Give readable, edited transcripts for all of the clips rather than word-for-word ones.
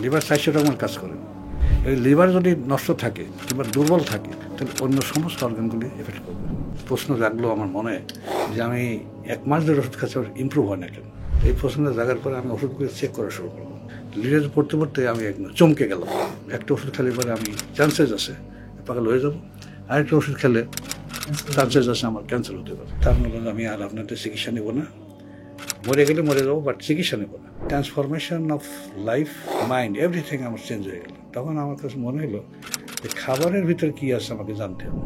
Liver 400 রকমের কাজ করে। এই লিভার যদি নষ্ট থাকে কিংবা দুর্বল থাকে তাহলে অন্য সমস্ত অর্গানগুলি এফেক্ট করবে। প্রশ্ন জাগলো আমার মনে যে আমি 1 মাস ধরে ওষুধ খাচ্ছি, ইম্প্রুভ হয় না কেন? এই প্রশ্নটা জাগার পরে আমি ওষুধগুলো চেক করা শুরু করলাম। লিডার পড়তে পড়তে আমি একদম চমকে গেলাম। একটা ওষুধ খেলে পরে আমি চান্সেস আছে পাগল হয়ে যাবো, আরেকটা ওষুধ খেলে চান্সেস আছে আমার ক্যান্সার হতে পারে। তার মানে আমি আর আপনাদের চিকিৎসা নেব না, মরে গেলে মরে যাবো, বাট চিকিৎসা নেব না। Transformation of life, mind, everything আমার চেঞ্জ হয়ে গেল। তখন আমার কাছে মনে হলো যে খাবারের ভিতরে কী আছে আমাকে জানতে হবে।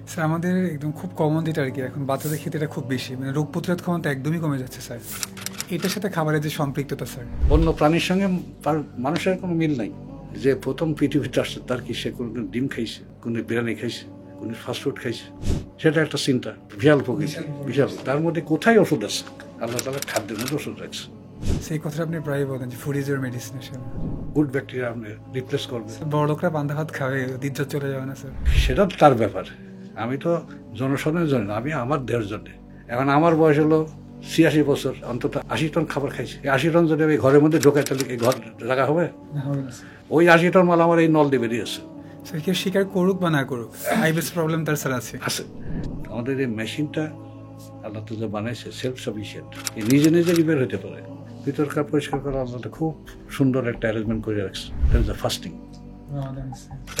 স্যার আমাদের একদম খুব কমন যেটা আর কি, এখন বাচ্চাদের ক্ষেত্রে এটা খুব বেশি, মানে রোগ প্রতিরোধ ক্ষমতা একদমই কমে যাচ্ছে স্যার। এটার সাথে খাবারের যে সম্পৃক্ততা স্যার, অন্য প্রাণীর সঙ্গে মানুষের কোনো মিল নাই। যে প্রথম পৃথিবীতে আসছে তার কি সে কোনো ডিম খাইছে, কোনো বিরিয়ানি খাইছে, কোনো ফাস্টফুড খাইছে? সেটা একটা চিন্তা, বিশাল প্রকৃতি, বিশাল। তার মধ্যে কোথায় ওষুধ আছে? আল্লাহ তাআলা খাদ্যের মধ্যে ওষুধ রাখছে। সেই কথাটা আপনি প্রায় বলেন যে food is your medicine. Good bacteria আপনি রিপ্লেস করবে। বড় লোকরা পান্তা ভাত খাবে, ইজ্জত চলে যাবে না স্যার? সেটা তার ব্যাপার। আমি তো জনসাধারণের জন্য, আমি আমার দেহের জন্য। এখন আমার বয়স হলো 86 বছর, অন্তত 80 টন খাবার খাইছি। 80 টন যদি আমি ঘরের মধ্যে ঢোকাই তাহলে এই ঘর রাখা হবে? ওই 80 টন মাল আমার এই নল দিয়ে বেরিয়েছে। স্যার কেউ স্বীকার করুক বা না করুক, আইবিএস প্রবলেম তার স্যার আছে। আমাদের এই মেশিনটা আল্লাহ তো বানাইছে সেলফ সাফিসিয়েন্ট, নিজে নিজে রিপেয়ার হতে পারে। ভিতরকার পরিষ্কার করা আল্লাহ খুব সুন্দর একটা অ্যারেঞ্জমেন্ট করে রাখছে। That is the fasting.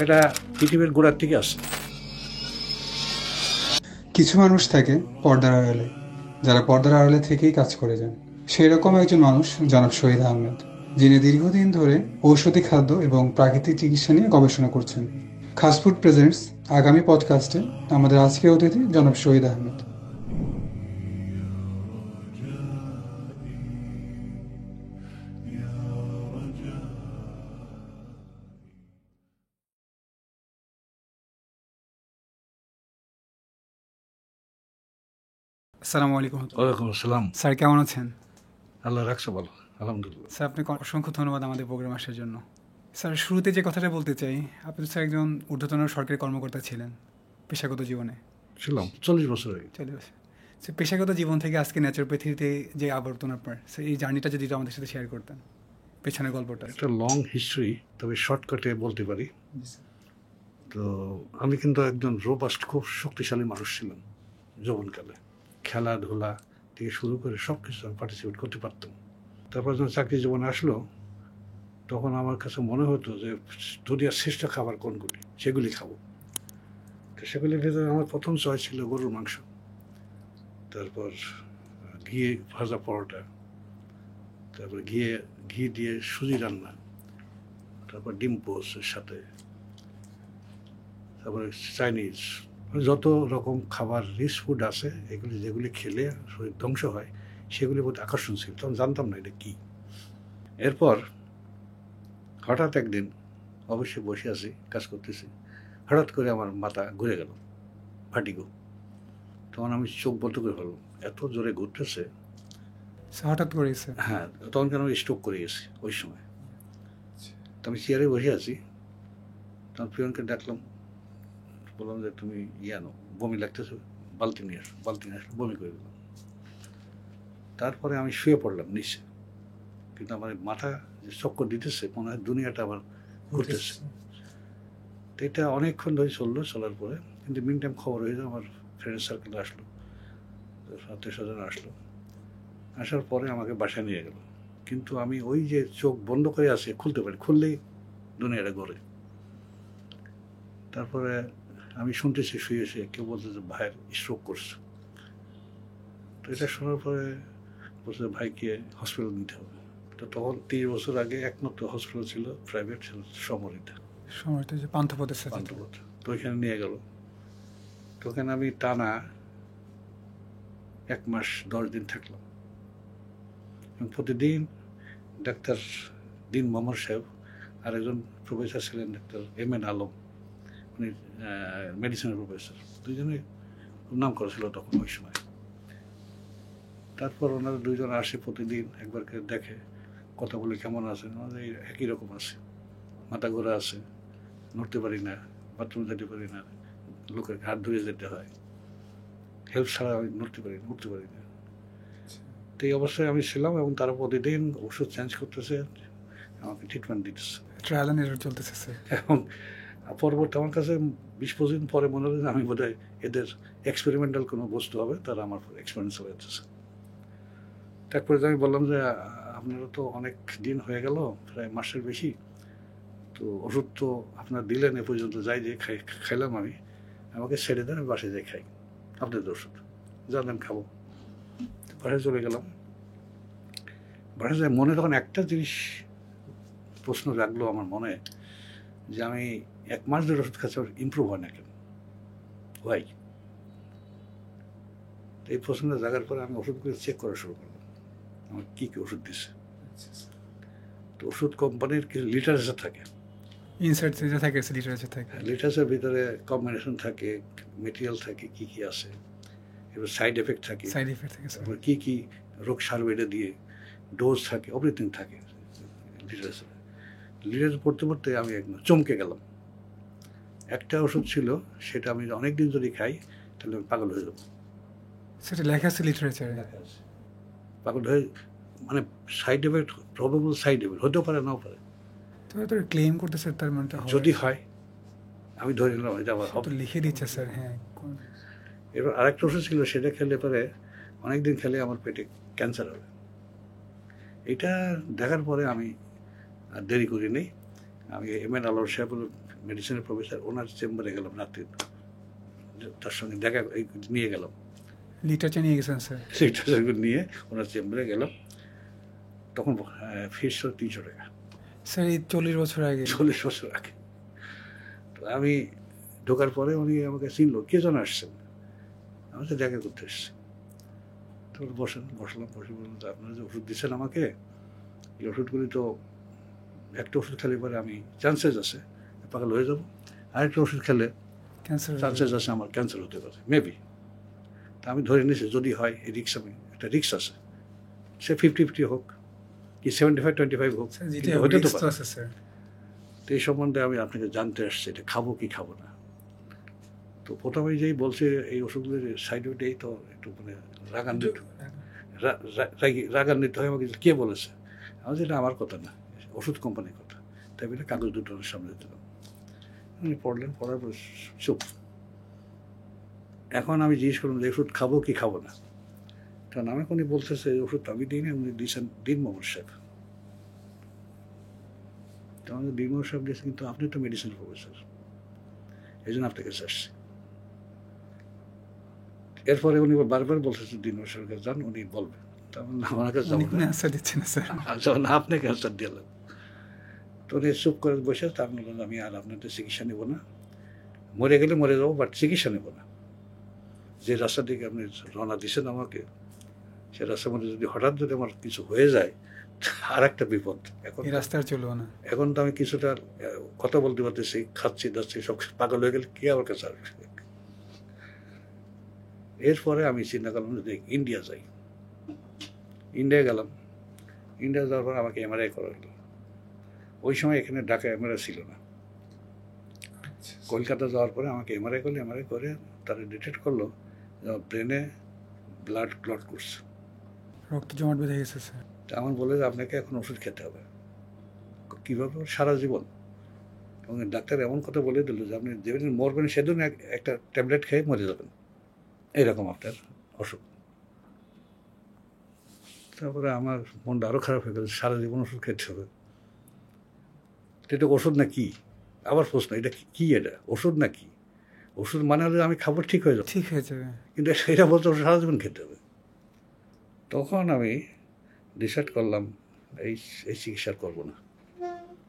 এটা পৃথিবীর গোড়ার থেকে আসছে। কিছু মানুষ থাকে পর্দার আড়ালে, যারা পর্দার আড়ালে থেকেই কাজ করে যান। সেই রকম একজন মানুষ জনাব শহীদ আহমেদ, যিনি দীর্ঘদিন ধরে ঔষধি খাদ্য এবং প্রাকৃতিক চিকিৎসা নিয়ে গবেষণা করছেন। খাস ফুড প্রেজেন্টস আগামী পডকাস্টে আমাদের আজকের অতিথি জনাব শহীদ আহমেদ। আসসালামু আলাইকুম। ওয়ালাইকুম আসসালাম। স্যার কেমন আছেন? আল্লাহ রাখছে ভালো, আলহামদুলিল্লাহ। স্যার আপনাকে অসংখ্য ধন্যবাদ আমাদের প্রোগ্রাম আসার জন্য। স্যার শুরুতে যে কথাটা বলতে চাই, আপনি স্যার একজন ঊর্ধ্বতন সরকারি কর্মকর্তা ছিলেন পেশাগত জীবনে। ছিলাম 40 বছর আগে। 40 বছর। স্যার পেশাগত জীবন থেকে আজকে ন্যাচুরোপ্যাথিতে যে আবর্তন আপনার, স্যার এই জার্নিটা যদি আমাদের সাথে শেয়ার করতেন, পেছনের গল্পটা। একটা লং হিস্ট্রি, তবে শর্টকাটে বলতে পারি। তো আমি কিন্তু একজন রোবাস্ট, খুব শক্তিশালী মানুষ ছিলাম যৌবনকালে। খেলাধুলা থেকে শুরু করে সব কিছু আমি পার্টিসিপেট করতে পারতাম। তারপর যখন চাকরি জীবনে আসলো তখন আমার কাছে মনে হতো যে দুনিয়ার শ্রেষ্ঠ খাবার কোনগুলি, সেগুলি খাবো। তো সেগুলির ভিতরে আমার প্রথম চয়েস ছিল গরুর মাংস, তারপর ঘি ভাজা পরোটা, তারপর ঘি দিয়ে সুজি রান্না, তারপর ডিম পোস্টের সাথে, তারপরে চাইনিজ, যত রকম খাবার রিচ ফুড আছে এগুলি যেগুলি খেলে শরীর ধ্বংস হয় সেগুলির প্রতি আকর্ষণ ছিল। তখন জানতাম না এটা কী। এরপর হঠাৎ একদিন, অবশ্যই বসে আছি কাজ করতেছি, হঠাৎ করে আমার মাথা ঘুরে গেল, ভার্টিগো। তখন আমি চোখ বন্ধ করে ফেললাম, এত জোরে ঘুরতেছে। হঠাৎ করে? হ্যাঁ, তখন কেন আমি স্ট্রোক করে গেছি ওই সময়। তো আমি চেয়ারে বসে আছি, তখন প্রিয়নকে ডাকলাম, বললাম যে তুমি আনো, বমি লাগতেছে, বালতি নিয়ে আসো। বালতি নিয়ে আসলো, বমি করে দিলাম। তারপরে আমি শুয়ে পড়লাম নিচে, কিন্তু আমার মাথা যে চক্কর দিতেছে, মনে হয় দুনিয়াটা আবার ঘুরতেছে। তো এটা অনেকক্ষণ ধরে চলার পরে কিন্তু মিন টাইম খবর হয়ে যায়, আমার ফ্রেন্ড সার্কেল আসলো, আত্মীয় স্বজন আসলো, আসার পরে আমাকে বাসায় নিয়ে গেল। কিন্তু আমি ওই যে চোখ বন্ধ করে আছি, খুলতে পারি, খুললেই দুনিয়াটা ঘোরে। তারপরে আমি শুনতেছি শুয়ে কেউ বলতে যে ভাইয়ের স্ট্রোক করছে। তো এটা শোনার পরে বলছে ভাইকে হসপিটাল নিতে হবে। তো তখন 30 বছর আগে একমাত্র হসপিটাল ছিল প্রাইভেট, সমরিতা, পান্থপথ। তো ওইখানে নিয়ে গেল। তো ওখানে আমি টানা 1 মাস 10 দিন থাকলাম। প্রতিদিন ডাক্তার দিন মোহাম্মদ সাহেব আর একজন প্রফেসর ছিলেন ডাক্তার এম.এন. আলম, উনি মেডিসিনের প্রফেসর, দুইজনে নাম করেছিল তখন ওই সময়। তারপর ওনারা দুইজন আসে প্রতিদিন, একবার করে দেখে, কথা বলে কেমন আছেন, আমাদের একই রকম আছে, মাথা ঘোরা আছে, নড়তে পারি না, বাথরুম যেতে পারি না, লোকের হাত ধরে যেতে হয়, হেল্প ছাড়া আমি উঠতে পারি না। তো এই অবস্থায় আমি ছিলাম এবং তারা প্রতিদিন ওষুধ চেঞ্জ করতেছে, আমাকে ট্রিটমেন্ট দিতেছে। ট্রায়াল অ্যান্ড এরর চলতেছে স্যার। এবং পরবর্তী আমার কাছে 20-25 দিন পরে মনে হলো যে আমি বোধহয় এদের এক্সপেরিমেন্টাল কোনো বস্তু হবে, তারা আমার এক্সপেরিমেন্স হয়ে যাচ্ছে। তারপরে আমি বললাম যে আপনারা তো অনেক দিন হয়ে গেল, প্রায় মাসের বেশি, তো ওষুধ তো আপনার দিলেন, এ পর্যন্ত যাই যে খাইলাম আমি, আমাকে ছেড়ে দেন, আমি বাসায় যাই খাই আপনাদের ওষুধ, জানেন খাবো। বাসায় চলে গেলাম। বাসায় যায় মনে তখন একটা জিনিস প্রশ্ন রাখলো আমার মনে, যে আমি 1 মাস ধরে ওষুধ খাচ্ছি, ইমপ্রুভ হয় না কেন, ওয়াই? এই প্রশ্নটা জাগার পরে আমি ওষুধগুলো চেক করা শুরু করলাম, আমার কী কী ওষুধ দিচ্ছে। তো ওষুধ কোম্পানির কিছু লিটারেচার থাকে, ইনসার্ট যেটা থাকে লিটারেচার থাকে, লিটারেচার ভিতরে কম্বিনেশন থাকে, মেটেরিয়াল থাকে, কী কী আছে, এবার সাইড এফেক্ট থাকে, সাইড এফেক্ট থাকে স্যার। তারপর কী কী রোগ সারবে এটা দিয়ে, ডোজ থাকে, এভরিথিং থাকে লিটারেচার। লিটারেচার পড়তে পড়তে আমি একদম চমকে গেলাম। একটা ওষুধ ছিল, সেটা আমি অনেক দিন যদি খাই তাহলে আমি পাগল হয়ে যাবো। সেটা লেখা আছে লিটারেচারে। পাগল হয়ে, মানে side effect, probable side effect হতেও পারে, নাও পারে। তো ক্লেম করতেছে তার মানে যদি হয় আমি ধরে নিলাম এটা আমার তো লিখে দিচ্ছে স্যার। হ্যাঁ, এবার আরেকটা ওষুধ ছিল, সেটা খেলে পরে অনেকদিন খেলে আমার পেটে ক্যান্সার হবে। এটা দেখার পরে আমি আর দেরি করিনি, আমি এম.এন. আলোর সাহেব মেডিসিনের প্রফেসর, ওনার চেম্বারে গেলাম রাত্রি, তার সঙ্গে দেখা নিয়ে গেলাম, লিটারেচার নিয়ে গেছেন স্যার। লিটারেচার নিয়ে ওনার চেম্বারে গেলাম। তখন ফিস ছিল 300 টাকা স্যার। এই 40 বছর আগে। 40 বছর আগে। তো আমি ঢোকার পরে উনি আমাকে চিনলো, কে যেন আসছেন, আমি তো দেখা করতে এসছি। তারপর বসলাম, বসে বললাম যে আপনারা যে ওষুধ দিচ্ছেন আমাকে, এই ওষুধগুলি তো একটা ওষুধ খেলে পরে আমি চান্সেস আছে পাগল হয়ে যাবো, আরেকটা ওষুধ খেলে চান্সেস আছে আমার ক্যান্সার হতে পারে, মেবি। তা আমি ধরে নিয়েছি যদি হয় এই রিক্স, আমি একটা রিক্স আছে, সে 50-50 হোক কি 75-25 হোক, হতে তো পারে। তো এই সম্বন্ধে আমি আপনাকে জানতে আসছি, এটা খাবো কি খাবো না। তো প্রথমে যেই বলছে এই ওষুধগুলোর সাইড এফেক্ট, এই তো একটু মানে রাগান্বিত হয়ে আমাকে কে বলেছে, আমি যেটা আমার কথা না, ওষুধ কোম্পানির কথা। তাই বলে কাগজ দুটো সামনে দিলাম, উনি পড়লেন, পড়ার পর চুপ। এখন আমি জিজ্ঞেস করলাম যে ওষুধ খাবো কি খাবো না, কারণ আমাকে উনি বলতেছে এই ওষুধ আমি দিই না, উনি দিয়েছেন দিন মোহাম্মদ সাহেব। তো আমাদের দিন মোহাম্মদ সাহেব দিয়েছেন, কিন্তু আপনি তো মেডিসিন প্রফেসর, এই জন্য আপনার কাছে আসছে। এরপরে উনি বারবার বলতেছে দিন মোহাম্মদ সাহেবের কাছে যান, উনি বলবেন। আমার কাছে যাবো না, আপনাকে অ্যান্সার দিলাম। তো উনি চুপ করে বসে, তার বললেন আমি আর আপনাদের চিকিৎসা নেব না, মরে গেলে মরে যাবো, বাট চিকিৎসা নেব না। যে রাস্তা দিকে আপনি রওনা দিচ্ছেন আমাকে, সে রাস্তার মধ্যে যদি হঠাৎ যদি আমার কিছু হয়ে যায়, আর একটা বিপদ। এখন রাস্তায় চলবো না। এখন তো আমি কিছুটা কথা বলতে পারতেছি, খাচ্ছি দাচ্ছি, সব পাগল হয়ে গেলে কে আমার কাছে আসবে। এরপরে আমি চিন্তা করলাম যে ইন্ডিয়া যাই। ইন্ডিয়া গেলাম। ইন্ডিয়া যাওয়ার পর আমাকে এমআরআই করা হলো। ওই সময় এখানে ঢাকা এমআরআই ছিল না। কলকাতা যাওয়ার পরে আমাকে এমআরআই করলো। এমআরআই করে তারা ডিটেক্ট করলো ব্রেনে ব্লাড ক্লট করছে, রক্ত জমাট বেঁধে গেছে স্যার। আমার বলে যে আপনাকে এখন ওষুধ খেতে হবে। কীভাবে? সারা জীবন। এবং ডাক্তার এমন কথা বলে দিল যে আপনি যেদিন মরবেন সেদিন একটা ট্যাবলেট খেয়ে মরে যাবেন, এইরকম আপনার অসুখ। তারপরে আমার মনটা আরও খারাপ হয়ে গেল, সারা জীবন ওষুধ খেতে হবে। এটা ওষুধ না কি? আবার প্রশ্ন, এটা কি? এটা ওষুধ না কি? ওষুধ মানে হলে আমি খাবার ঠিক হয়ে যাবে, ঠিক হয়ে যাবে, কিন্তু এটা বলতে সারা জীবন খেতে হবে। তখন আমি ডিসাইড করলাম এই চিকিৎসা করবো না।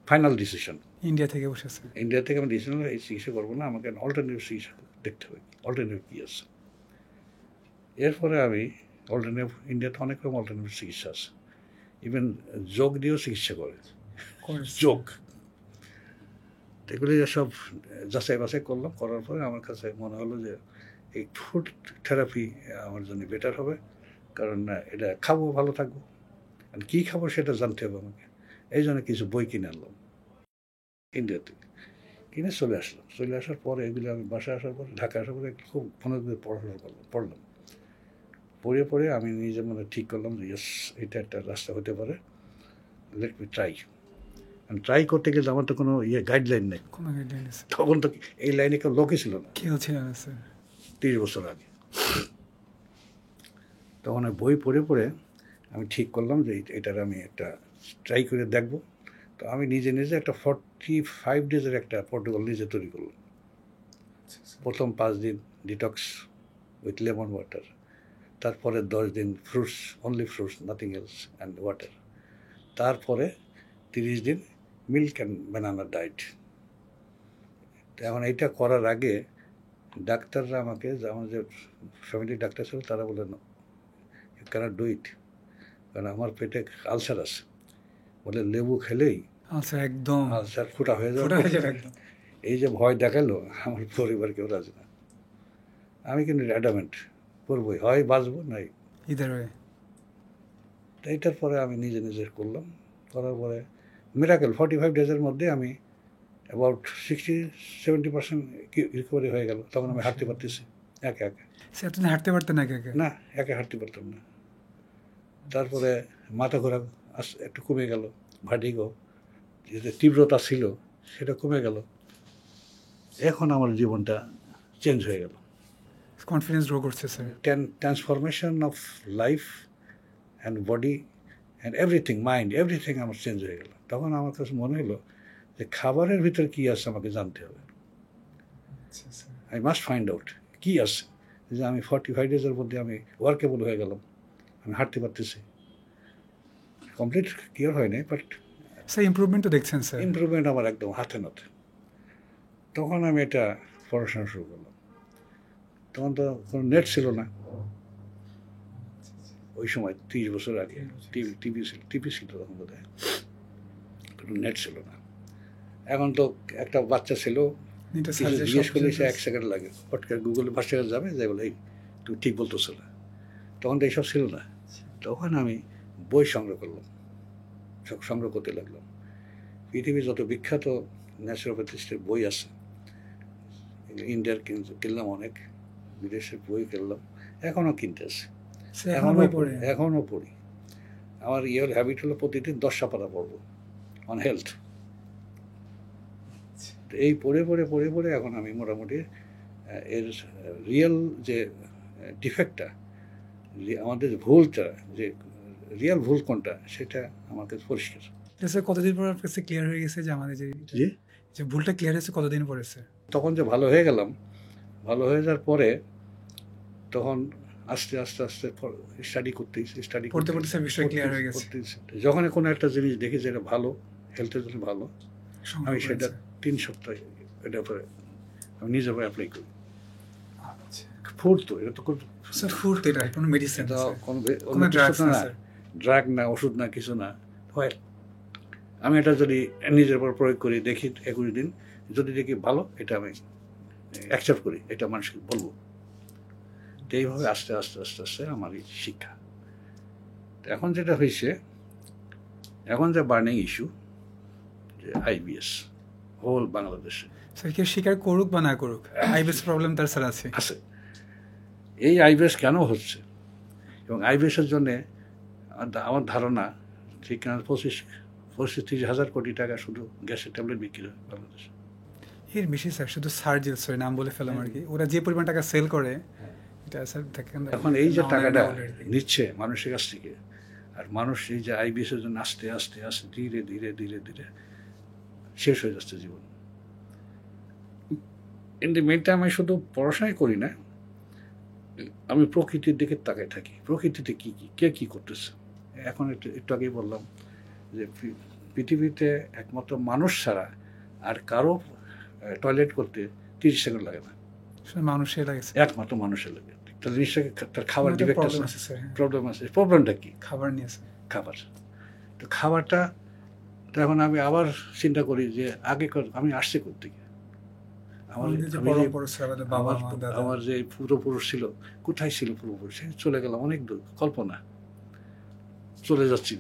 ফাইনাল ডিসিশন ইন্ডিয়া থেকে বসেছে। ইন্ডিয়া থেকে আমি ডিসিশন, এই চিকিৎসা করবো না, আমাকে অল্টারনেটিভ চিকিৎসা দেখতে হবে, অল্টারনেটিভ কী আছে। এরপরে আমি অল্টারনেটিভ, ইন্ডিয়াতে অনেক রকম অল্টারনেটিভ চিকিৎসা আছে, ইভেন যোগ দিয়েও চিকিৎসা করে, যোগ। এগুলি সব যাচাই বাছাই করলাম, করার পরে আমার কাছে মনে হলো যে এই ফুড থেরাপি আমার জন্য বেটার হবে, কারণ এটা খাবো, ভালো থাকবো, আর কী খাবো সেটা জানতে হবে আমাকে। এই জন্য কিছু বই কিনে আনলাম ইন্ডিয়া থেকে, কিনে চলে আসলাম। চলে আসার পরে এগুলো আমি বাসায় আসার পরে, ঢাকা আসার পরে খুব মনোযোগ পড়াশোনা পড়লাম। পড়ে আমি নিজে মনে ঠিক করলাম যে ইয়েস, এটা একটা রাস্তা হতে পারে, লেট মি ট্রাই। ট্রাই করতে গেলে আমার তো কোনো গাইডলাইন নেই। কোনো গাইডলাইন আছে? তখন তো এই লাইনে কেউ লোকই ছিল না, কেউ ছিল না স্যার। 30 বছর আগে। তখন ওই বই পড়ে পড়ে আমি ঠিক করলাম যে এটার আমি একটা ট্রাই করে দেখব। তো আমি নিজে নিজে একটা 45 ডেজের একটা প্রটোকল নিজে তৈরি করলাম। প্রথম 5 দিন ডিটক্স উইথ লেমন ওয়াটার, তারপরে 10 দিন fruits, only fruits, nothing else and water, তারপরে 30 দিন মিল্ক অ্যান্ড ব্যানানা ডায়েট। তো এখন এইটা করার আগে ডাক্তাররা আমাকে, আমার যে ফ্যামিলি ডাক্তার ছিল তারা বলে না, ইউ ক্যানট ডু ইট, কারণ আমার পেটে আলসার আছে, বলে লেবু খেলেই আচ্ছা, একদম আলসার ফুটা হয়ে ফোটা হয়ে যাবে যাবে। একদম। এই যে ভয় দেখালো, আমার পরিবার কেউ রাজি না। আমি কিন্তু অ্যাডামেন্ট করবোই, হয় বাঁচবো নাই। Either way. তো এইটার পরে আমি নিজে নিজে করলাম, করার পরে মিরাকেল 45 ডেজের মধ্যে আমি অ্যাবাউট 60-70% রিকভারি হয়ে গেল। তখন আমি হাঁটতে পারতেছি একে একে। স্যার আপনি হাঁটতে পারতেন না একে? না, একে হাঁটতে পারতাম না। তারপরে মাথা ঘোরা একটু কমে গেল, ভার্টিগো যে তীব্রতা ছিল সেটা কমে গেল। এখন আমার জীবনটা চেঞ্জ হয়ে গেল। কনফিডেন্স গ্রো করছে sir. Transformation of life and body and everything, mind, everything আমার চেঞ্জ হয়ে গেল। তখন আমার কাছে মনে হলো যে খাবারের ভিতর কী আছে আমাকে জানতে হবে। আই মাস্ট ফাইন্ড আউট কী আছে, যে আমি 45 ডেজের মধ্যে আমি ওয়ার্কেবল হয়ে গেলাম, আমি হাঁটতে পারতেছি। কমপ্লিট কিওর হয়নি, বাট স্যার ইমপ্রুভমেন্ট তো দেখছেন স্যার? ইমপ্রুভমেন্ট আমার একদম হাতে নাতে। তখন আমি এটা পড়াশোনা শুরু করলাম। তখন তো কোনো নেট ছিল না ওই সময়, 30 বছর আগে। টিভি ছিল তখন বোধ হয়, কোনো নেট ছিল না। এখন তো একটা বাচ্চা ছিল, কিছু জিজ্ঞেস করলে সে 1 সেকেন্ড লাগে, হট করে গুগলে ভাষা যাবে, যাই বলে এই তুমি ঠিক বলতেছো না। তখন তো এইসব ছিল না। তখন আমি বই সংগ্রহ করলাম, সংগ্রহ করতে লাগলাম। পৃথিবীর যত বিখ্যাত ন্যাচুরোপ্যাথিস্টের বই আছে, ইন্ডিয়ার কিনলাম অনেক, বিদেশের বই কিনলাম, এখনও কিনতে আছে, এখনও পড়ি। আমার হ্যাবিট হলো প্রতিদিন 10টা পাতা পড়বো অন হেলথ। এই পড়ে পড়ে পড়ে পড়ে এখন আমি মোটামুটি এর রিয়েল যে ডিফেক্টটা, আমাদের ভুলটা, যে রিয়েল ভুল কোনটা, সেটা আমার কাছে পরিষ্কার। স্যার কতদিন পর আপনার কাছে ক্লিয়ার হয়ে গেছে যে আমাদের যে ভুলটা ক্লিয়ার হয়েছে কতদিন পরে স্যার? তখন যে ভালো হয়ে গেলাম, ভালো হয়ে যাওয়ার পরে তখন আস্তে আস্তে আস্তে স্টাডি করতে বিষয় ক্লিয়ার হয়ে গেছে। যখন কোনো একটা জিনিস দেখি যেটা ভালো, হেলথের জন্য ভালো, আমি সেটা 3 সপ্তাহ এটার পরে আমি নিজের উপরে অ্যাপ্লাই করি। ফুড তো এটা তো স্যার, ফুড তো এটা কোনো মেডিসিন না, কোনো ড্রাগ না, ওষুধ না, কিছু না। হয় আমি এটা যদি নিজের উপর প্রয়োগ করি, দেখি 21 দিন যদি দেখি ভালো, এটা আমি অ্যাকসেপ্ট করি, এটা মানুষকে বলবো। তো এইভাবে আস্তে আস্তে আস্তে আস্তে আমার এই শিক্ষা। এখন যেটা হয়েছে, এখন যে বার্নিং ইস্যু, যে আইবিএস হোল বাংলাদেশে, স্যার কেউ স্বীকার করুক বা না করুক, আইবিএস প্রবলেম তার স্যার আছে। এই আইবিএস কেন হচ্ছে, এবং আইবিএসের জন্যে আমার ধারণা ঠিক 25-30 কোটি টাকা শুধু গ্যাসের ট্যাবলেট বিক্রি হয় বাংলাদেশে। এর বেশি স্যার, শুধু সার্জিল, সরি নাম বলে ফেলাম আর কি, ওরা যে পরিমাণ টাকা সেল করে এটা স্যার দেখেন। এখন এই যে টাকাটা নিচ্ছে মানুষের কাছ থেকে, আর মানুষ এই যে আইবিএসের জন্য আস্তে আস্তে আস্তে ধীরে ধীরে ধীরে ধীরে শেষ হয়ে যাচ্ছে জীবন। ইন দি মেন টাইম আমি শুধু পড়াশোনাই করি না, আমি প্রকৃতির দিকে তাকায় থাকি, প্রকৃতিতে কী কী কে কী করতেছে। এখন একটু আগেই বললাম যে পৃথিবীতে একমাত্র মানুষ ছাড়া আর কারো টয়লেট করতে 30 সেকেন্ড লাগে না, মানুষের লাগে, একমাত্র মানুষের লাগে। তাহলে নিশ্চয়ই তার খাবার ডিফেক্ট আছে, প্রবলেম আছে। প্রবলেমটা কি? খাবার নিয়ে খাবার। তো খাবারটা, তো এখন আমি আবার চিন্তা করি যে আগে আমি আসছি করতে গিয়ে, আমার যে পূর্বপুরুষ ছিল, কোথায় ছিল পূর্বপুরুষ? চলে গেলাম অনেক দূর, কল্পনা চলে যাচ্ছি।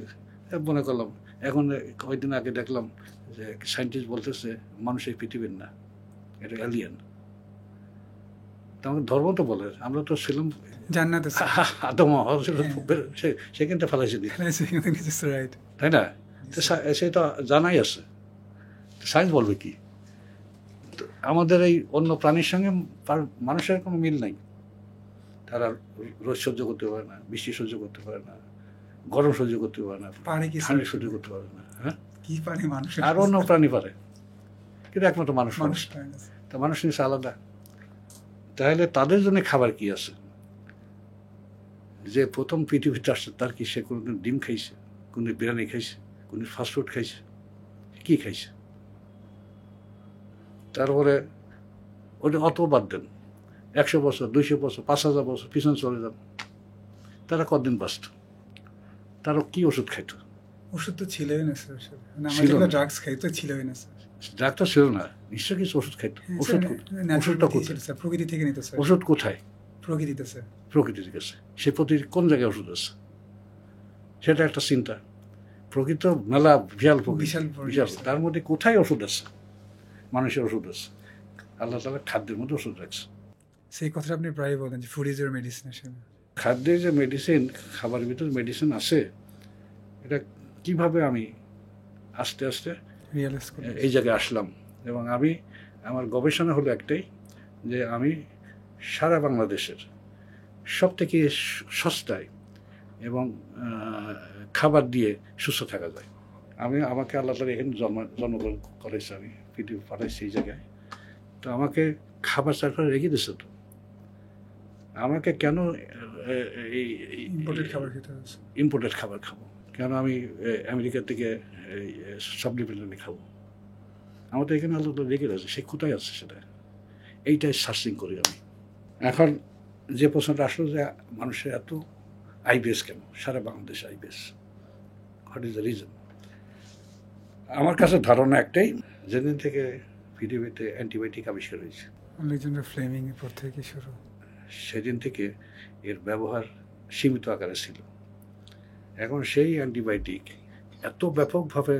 মনে করলাম এখন কয়েকদিন আগে দেখলাম যে সায়েন্টিস্ট বলতেছে মানুষ এই পৃথিবীর না, এটা এলিয়েন। তো আমাকে ধর্ম তো বলে, আমরা তো ছিলাম জান্নাতে, আদম সেখানটা ফেলাইছে, তাই না? সে তো জানাই আছে। সায়েন্স বলবে কি? তো আমাদের এই অন্য প্রাণীর সঙ্গে মানুষের কোনো মিল নাই। তারা রোদ সহ্য করতে পারে না, বৃষ্টি সহ্য করতে পারে না, গরম সহ্য করতে পারে না, পারে কি ঠান্ডা সহ্য করতে পারে না। হ্যাঁ, কি পারে মানুষ? আর অন্য প্রাণী পারে, কিন্তু একমাত্র মানুষ পারে মানুষ না। পারে না। তা মানুষ নিশ্চয় আলাদা। তাহলে তাদের জন্য খাবার কি আছে? যে প্রথম পৃথিবীতে আসছে তার কি সে কোনোদিন ডিম খাইছে, কোনদিন বিরিয়ানি খাইছে, কোনদিন ফাস্টফুড খাইছে, কি খাইছে? তারপরে ওটা অত বাদ দেন, 100 বছর, 200 বছর, 5000 বছর পিছনে চলে যান, তারা কতদিন বাঁচত? তারা কি ওষুধ খাইত? ওষুধ তো ছিলই না স্যার, মানে আমরা ছিল যেগুলো না। ড্রাগস খাই তো ছিলই না স্যার। ডাক্তার ছিল না, নিশ্চয় কিছু ওষুধ খাইত। ওষুধ ওষুধটা কোথায়? স্যার প্রকৃতি থেকে নিতে স্যার, ওষুধ কোথায়? প্রকৃতিতে স্যার। প্রকৃতির কাছে। সে প্রকৃতির কোন জায়গায় ওষুধ আছে? সেটা একটা চিন্তা। প্রকৃত মেলা বিশাল প্রকৃতি, বিশাল প্রকৃতি, বিশাল। স্যার। তার মধ্যে কোথায় ওষুধ আছে? মানুষের ওষুধ আছে। আল্লাহ তাআলা খাদ্যের মধ্যে ওষুধ রাখছে। সেই কথাটা আপনি প্রায় বলেন যে ফুড ইজ ইউর মেডিসিন হিসেবে। খাদ্যের যে মেডিসিন, খাবারের ভিতরে মেডিসিন আছে, এটা কিভাবে আমি আস্তে আস্তে রিয়েলাইজ করি। এই জায়গায় আসলাম। এবং আমি, আমার গবেষণা হলো একটাই, যে আমি সারা বাংলাদেশের সব থেকে সস্তায় এবং খাবার দিয়ে সুস্থ থাকা যায়। আমাকে আল্লাহ তাআলা এখানে জন্মগ্রহণ করেছে, আমি পৃথিবী পাঠাইছি এই জায়গায়। তো আমাকে খাবার সার্ভার রেখে দিচ্ছে। তো আমাকে কেন ইম্পোর্টেড খাবার খেতে হচ্ছে? ইম্পোর্টেড খাবার খাবো? কেন আমি আমেরিকা থেকে সাপ্লিমেন্টারি খাবো? আমার তো এখানে আল্লাহ রেখে রয়েছে, সে কোথায় আছে সেটা, এইটাই সার্চিং করি আমি। এখন যে প্রশ্নটা আসলো যে মানুষের এত আইবিএস কেন, সারা Bangladesh IBS, what is the reason? আমার কাছে ধারণা একটাই, যেদিন থেকে পৃথিবীতে অ্যান্টিবায়োটিক আবিষ্কার হয়েছে, আলেকজান্ডার ফ্লেমিং এর পর থেকে শুরু, সেদিন থেকে এর ব্যবহার সীমিত আকারে ছিল। এখন সেই অ্যান্টিবায়োটিক এত ব্যাপকভাবে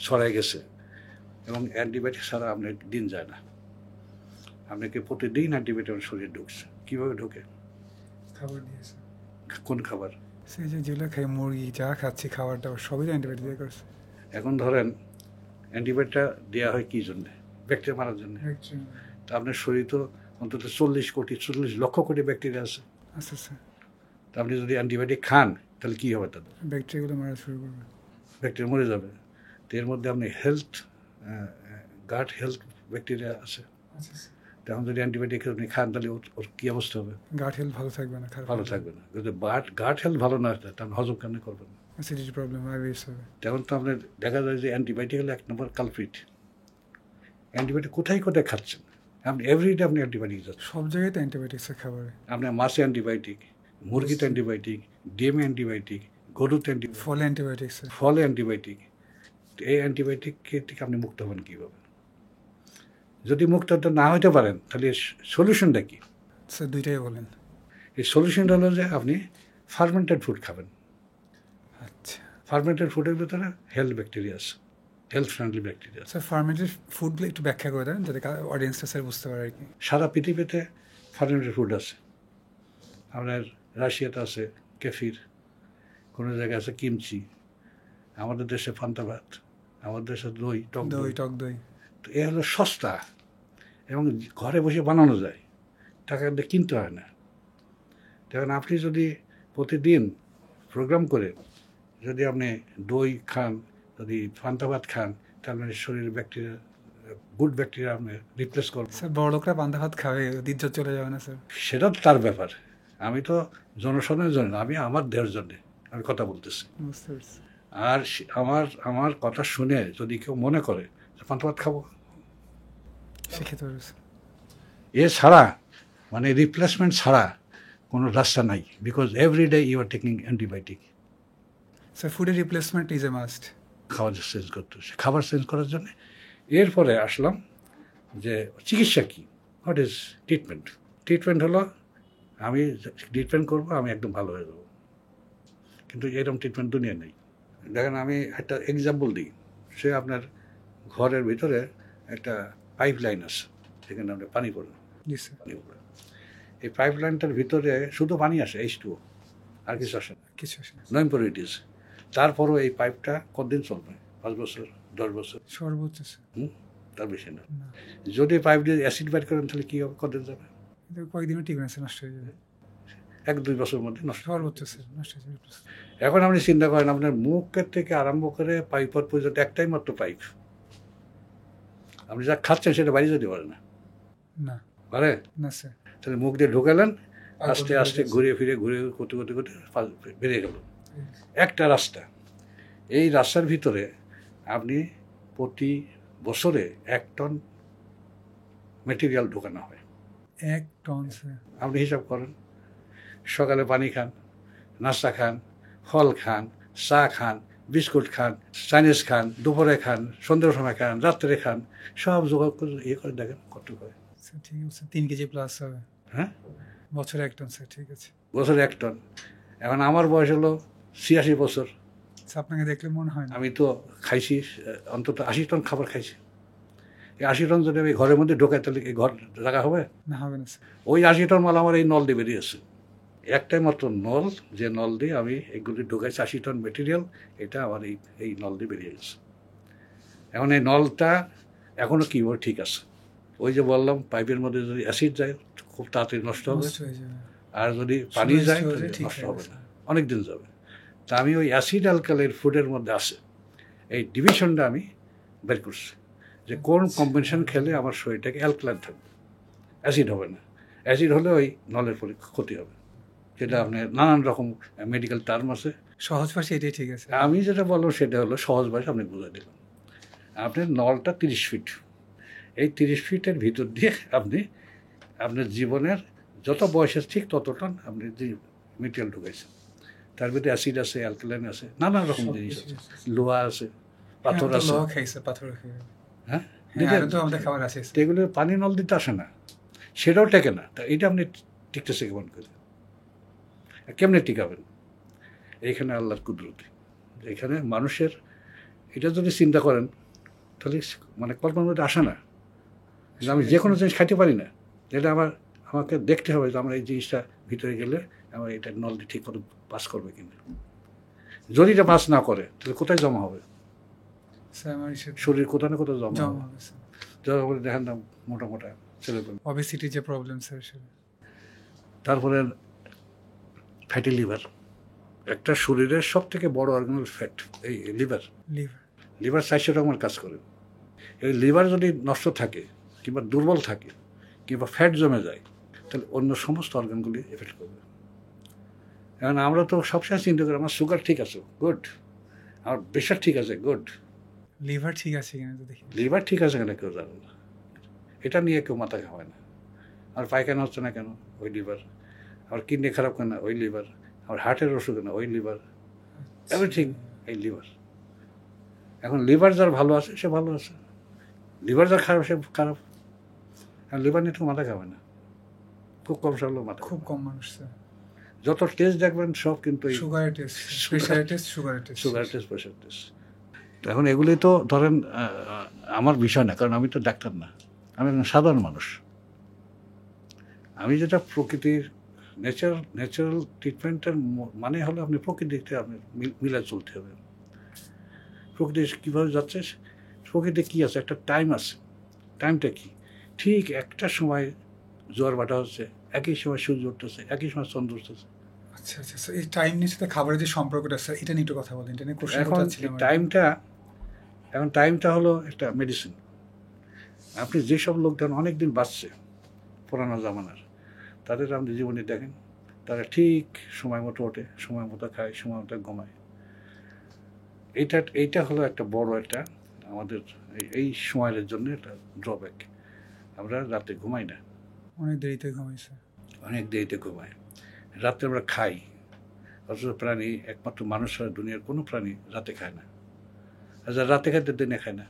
ছড়াই গেছে, এবং অ্যান্টিবায়োটিক ছাড়া আপনার দিন যায় না। আপনাকে প্রতিদিন অ্যান্টিবায়োটিক শরীরে ঢুকছে। কীভাবে ঢোকে? খাবার দিয়েছে। কোন খাবার? সেই যে যেগুলো খাই, মুরগি যা খাচ্ছি খাবার দাবার সবই তো অ্যান্টিবায়োটিক দিয়ে করছে। এখন ধরেন অ্যান্টিবায়োটিকটা দেওয়া হয় কী জন্যে? ব্যাকটেরিয়া মারার জন্য। তা আপনার শরীর তো অন্তত 40 লক্ষ কোটি ব্যাকটেরিয়া আছে। আচ্ছা আচ্ছা, তা আপনি যদি অ্যান্টিবায়োটিক খান তাহলে কী হবে? তাদের ব্যাকটেরিয়াগুলো মারা শুরু করবে, ব্যাকটেরিয়া মরে যাবে। তো এর মধ্যে আপনি গাট হেলথ ব্যাকটেরিয়া আছে। আচ্ছা আচ্ছা, তখন যদি অ্যান্টিবায়োটিক আপনি খান তাহলে ওর কী অবস্থা হবে? গাট হেলথ ভালো থাকবে না, খারাপ ভালো থাকবে না। যদি গাট হেলথ ভালো না হয় তাহলে হজম কেন করবেন? অ্যাসিডিটি প্রবলেম, আইবিএস হবে। তেমন তো আপনার দেখা যায় যে অ্যান্টিবায়োটিক হলো 1 নম্বর কালপ্রিট। অ্যান্টিবায়োটিক কোথায় কোথায় খাচ্ছেন আপনি? এভরিডে আপনি অ্যান্টিবায়োটিক যাচ্ছেন। সব জায়গায় তো অ্যান্টিবায়োটিক্সের খাবারে। আপনার মাছে অ্যান্টিবায়োটিক, মুরগিতে অ্যান্টিবায়োটিক, ডিমে অ্যান্টিবায়োটিক, গরুতে অ্যান্টিবায়োটিক, ফলে অ্যান্টিবায়োটিক্স, ফলে অ্যান্টিবায়োটিক। এই অ্যান্টিবায়োটিক থেকে আপনি মুক্ত হবেন কীভাবে? যদি মুক্ত না হতে পারেন তাহলে সলিউশনটা কী? স্যার দুইটাই বলেন। এই সলিউশনটা হলো যে আপনি ফার্মেন্টেড ফুড খাবেন। আচ্ছা ফার্মেন্টেড ফুডের ভিতরে হেলথ ব্যাকটেরিয়া আছে, হেলথ ফ্রেন্ডলি ব্যাকটেরিয়া আছে। স্যার, ফার্মেন্টেড ফুডগুলো একটু ব্যাখ্যা করে দেন যাতে অডিয়েন্সটা স্যার বুঝতে পারে আর কি। সারা পৃথিবীতে ফার্মেন্টেড ফুড আছে। আপনার রাশিয়াতে আছে কেফির, কোনো জায়গায় আছে কিমচি, আমাদের দেশে পান্তা ভাত, আমাদের দেশে দই, টক দই। টক দই তো এ হলো সস্তা এবং ঘরে বসে বানানো যায়, টাকা দিয়ে কিনতে হয় না। তখন আপনি যদি প্রতিদিন প্রোগ্রাম করে যদি আপনি দই খান, যদি পান্তা ভাত খান, তাহলে শরীরের ব্যাকটেরিয়া, গুড ব্যাকটেরিয়া আপনি রিপ্লেস করবেন। স্যার বড় লোকরা পান্তা ভাত খাবে, ইজ্জত চলে যাবে না স্যার? সেটা তো তার ব্যাপার। আমি তো জনসাধারণের জন্য, আমি আমার দেহের জন্যে আমি কথা বলতেছি। বুঝতে পারছি। আর আমার কথা শুনে যদি কেউ মনে করে যে পান্তা ভাত খাবো, সে খেতে পারবে স্যার। এ ছাড়া মানে রিপ্লেসমেন্ট ছাড়া কোনো রাস্তা নাই। Because everyday you are taking antibiotic. Sir ফুডের রিপ্লেসমেন্ট ইজ এ মাস্ট। খাবার চেঞ্জ করতে হচ্ছে, খাবার চেঞ্জ করার জন্য। এরপরে আসলাম যে চিকিৎসা কী, হোয়াট ইজ ট্রিটমেন্ট? ট্রিটমেন্ট হলো আমি ট্রিটমেন্ট করবো, আমি একদম ভালো হয়ে যাবো, কিন্তু এরকম ট্রিটমেন্ট দুনিয়া নেই। দেখেন আমি একটা এক্সাম্পল দিই। সে আপনার ঘরের ভিতরে একটা পাইপ লাইন আছে, সেখানে আপনি পানি পড়েন, জি স্যার। পানি পড়ে, এই পাইপ লাইনটার ভিতরে শুধু পানি আসে, H2O, আর কিছু আসে না, কিছু আসে না। No impurities. তারপরও এই পাইপটা কতদিন চলবে? 5 বছর, 10 বছর, সর্বোচ্চ স্যার। তার বেশি না। না, যদি পাইপ দিয়ে অ্যাসিড বাইর করেন তাহলে কী হবে, কতদিন যাবে? কিন্তু কয়েকদিনও ঠিক না স্যার, নষ্ট হয়ে যাবে। 1-2 বছরের মধ্যে নষ্ট। সর্বোচ্চ স্যার নষ্ট হয়ে যাবে। এখন আপনি চিন্তা করেন আপনার মুখের থেকে আরম্ভ করে পাইপের পর্যন্ত একটাই মাত্র পাইপ, আপনি যা খাচ্ছেন সেটা বাইরে যেতে পারে না, না পারে? না স্যার। তাহলে মুখ দিয়ে ঢুকালেন, আস্তে আস্তে ঘুরে ফিরে করতে করতে করতে বেরিয়ে গেল একটা রাস্তা। এই রাস্তার ভিতরে আপনি প্রতি বছরে 1 টন মেটেরিয়াল ঢোকানো হয়। 1 টন স্যার। আপনি হিসাব করেন, সকালে পানি খান, নাস্তা খান, ফল খান, চা খান, বিস্কুট খান, চাইনিজ খান, দুপুরে খান, সন্ধ্যের সময় খান, রাত্রে খান, সব জোগাড় করে করে দেখেন কত করে। স্যার ঠিক আছে, 3 কেজি প্লাস হবে। হ্যাঁ, বছরে 1 টন স্যার, ঠিক আছে। বছরে 1 টন। এখন আমার বয়স হলো 86 বছর, স্যার আপনাকে দেখলে মনে হয় না। আমি তো খাইছি অন্তত 80 টন খাবার খাইছি। এই 80 টন যদি আমি ঘরের মধ্যে ঢোকাই তাহলে কি ঘর জায়গা হবে? না হবে না স্যার। ওই 80 টন মাল আমার এই নল দিয়ে বেরিয়েছে, একটাই মাত্র নল, যে নল দিয়ে আমি এগুলি ঢোকাইছি 80 টন মেটেরিয়াল, এটা আমার এই নল দিয়ে বেরিয়ে গেছে। এখন এই নলটা এখনও কী ঠিক আছে। ওই যে বললাম পাইপের মধ্যে যদি অ্যাসিড যায় খুব তাড়াতাড়ি নষ্ট হবে, নষ্ট হয়ে যাবে। আর যদি পানি শুধু যায় হলে তাহলে ঠিক নষ্ট হয়ে হবে যাবে। না, অনেক দিন যাবে। তা আমি ওই অ্যাসিড অ্যালকালাইড ফুডের মধ্যে আছে এই ডিভিশনটা আমি বের করছি, যে কোন কম্বিনেশন খেলে আমার শরীরটাকে অ্যালকালাইন থাকবে, অ্যাসিড হবে না। অ্যাসিড হলে ওই নলের পরে ক্ষতি হবে, যেটা আপনার নানান রকম মেডিকেল টার্ম আছে। সহজ ভাষা এটাই ঠিক আছে। আমি যেটা বললাম সেটা হলো সহজ ভাষা, আপনি বুঝাই দিলাম। আপনার নলটা 30 ফিট, এই 30 ফিটের ভিতর দিয়ে আপনি আপনার জীবনের যত বয়সের ঠিক ততটা আপনি যে মেটেরিয়াল ঢুকাইছেন, তার ভিতরে অ্যাসিড আছে, অ্যালকালাইন আছে, নানান রকম জিনিস আছে, লোহা আছে, পাথর আছে। লোহা খাইছে, পাথর খাইছে। হ্যাঁ, হ্যাঁ, তো আমাদের খাবার আছে স্যার। এগুলো পানি নল দিতে আসে না, সেটাও টেকে না। তা এটা আপনি টিকতেছে কেমন করে, কেমনে টিকাবেন? এইখানে আল্লাহর কুদরতি, এখানে মানুষের এটা যদি চিন্তা করেন তাহলে মানে কল্পনার মধ্যে আসে না যে আমি যে কোনো জিনিস খাইতে পারি না, যেটা আমাকে দেখতে হবে যে আমার এই জিনিসটা ভিতরে গেলে আমার এটা নল দিয়ে ঠিক মতো পাস করবে কিনা। যদি এটা পাস না করে তাহলে কোথায় জমা হবে? স্যার আমার শরীর কোথাও না কোথাও জমা জমা হবে। হবে স্যার। জমা করে দেখেন না মোটা মোটা ছেলেপেলে। অবেসিটি যে প্রবলেম স্যার সেটা। তারপরে ফ্যাটি লিভার, একটা শরীরের সব থেকে বড় অর্গানাল ফ্যাট এই লিভার। লিভার। লিভার 400 রকমের কাজ করে। এই লিভার যদি নষ্ট থাকে কিংবা দুর্বল থাকে কিংবা ফ্যাট জমে যায় তাহলে অন্য সমস্ত অর্গানগুলি এফেক্ট করবে। এখন আমরা তো সবসময় চিন্তা করি আমার সুগার ঠিক আছে, গুড, আমার প্রেশার ঠিক আছে, গুড, লিভার ঠিক আছে কিনা তো দেখি। লিভার ঠিক আছে কেন কেউ জানে না, এটা নিয়ে কেউ মাথা খাওয়ায় না। আর পায়খানা হচ্ছে না কেন, ওই লিভার। আমার কিডনি খারাপ কেন, ওই লিভার। আমার হার্টের অসুখ কেন, ওই লিভার। এভরিথিং এই লিভার। এখন লিভার যার ভালো আছে সে ভালো আছে, লিভার যার খারাপ সে খারাপ। আর লিভার নিয়ে তো মাথা খাবে না, খুব কম সারলেও মাথা, খুব কম মানুষ স্যার। যত টেস্ট দেখবেন সব কিন্তু সুগারের টেস্ট, প্রেশারের টেস্ট, সুগারের test. Sugar test, pressure test. তো এখন এগুলি তো ধরেন আমার বিষয় না, কারণ আমি তো ডাক্তার না, আমি একজন সাধারণ মানুষ। আমি যেটা প্রকৃতির ন্যাচারাল ট্রিটমেন্টের মানে হলো আপনি প্রকৃতিতে আপনি মিলে চলতে হবে। প্রকৃতি কীভাবে যাচ্ছে, প্রকৃতি কী আছে, একটা টাইম আছে। টাইমটা কি, ঠিক একটা সময় জোয়ার ভাটা হচ্ছে, একই সময় সূর্য উঠতেছে, একই সময় চন্দ্র উঠতেছে। আচ্ছা আচ্ছা স্যার, এই টাইম নিয়ে সাথে খাবারের যে সম্পর্কটা স্যার, এটা নিয়ে একটু কথা বলেন। এটা নিয়ে কোশ্চেন এখন করতেছিলাম। টাইমটা হলো একটা মেডিসিন। আপনি যেসব লোকজন অনেক দিন বাঁচছে পুরানো জামানার, তাদের আপনি জীবনে দেখেন, তারা ঠিক সময় মতো ওঠে, সময় মতো খায়, সময় মতো ঘুমায়। এইটা হলো একটা বড় একটা আমাদের এই সময়ের জন্য একটা ড্রব্যাক। আমরা রাতে ঘুমাই না, অনেক দেরিতে ঘুমাই স্যার। অনেক দেরিতে ঘুমাই। রাত্রে আমরা খাই, অথচ প্রাণী একমাত্র মানুষ ছাড়া দুনিয়ার কোনো প্রাণী রাতে খায় না। আর যারা রাতে খাইতে দিনে খায় না,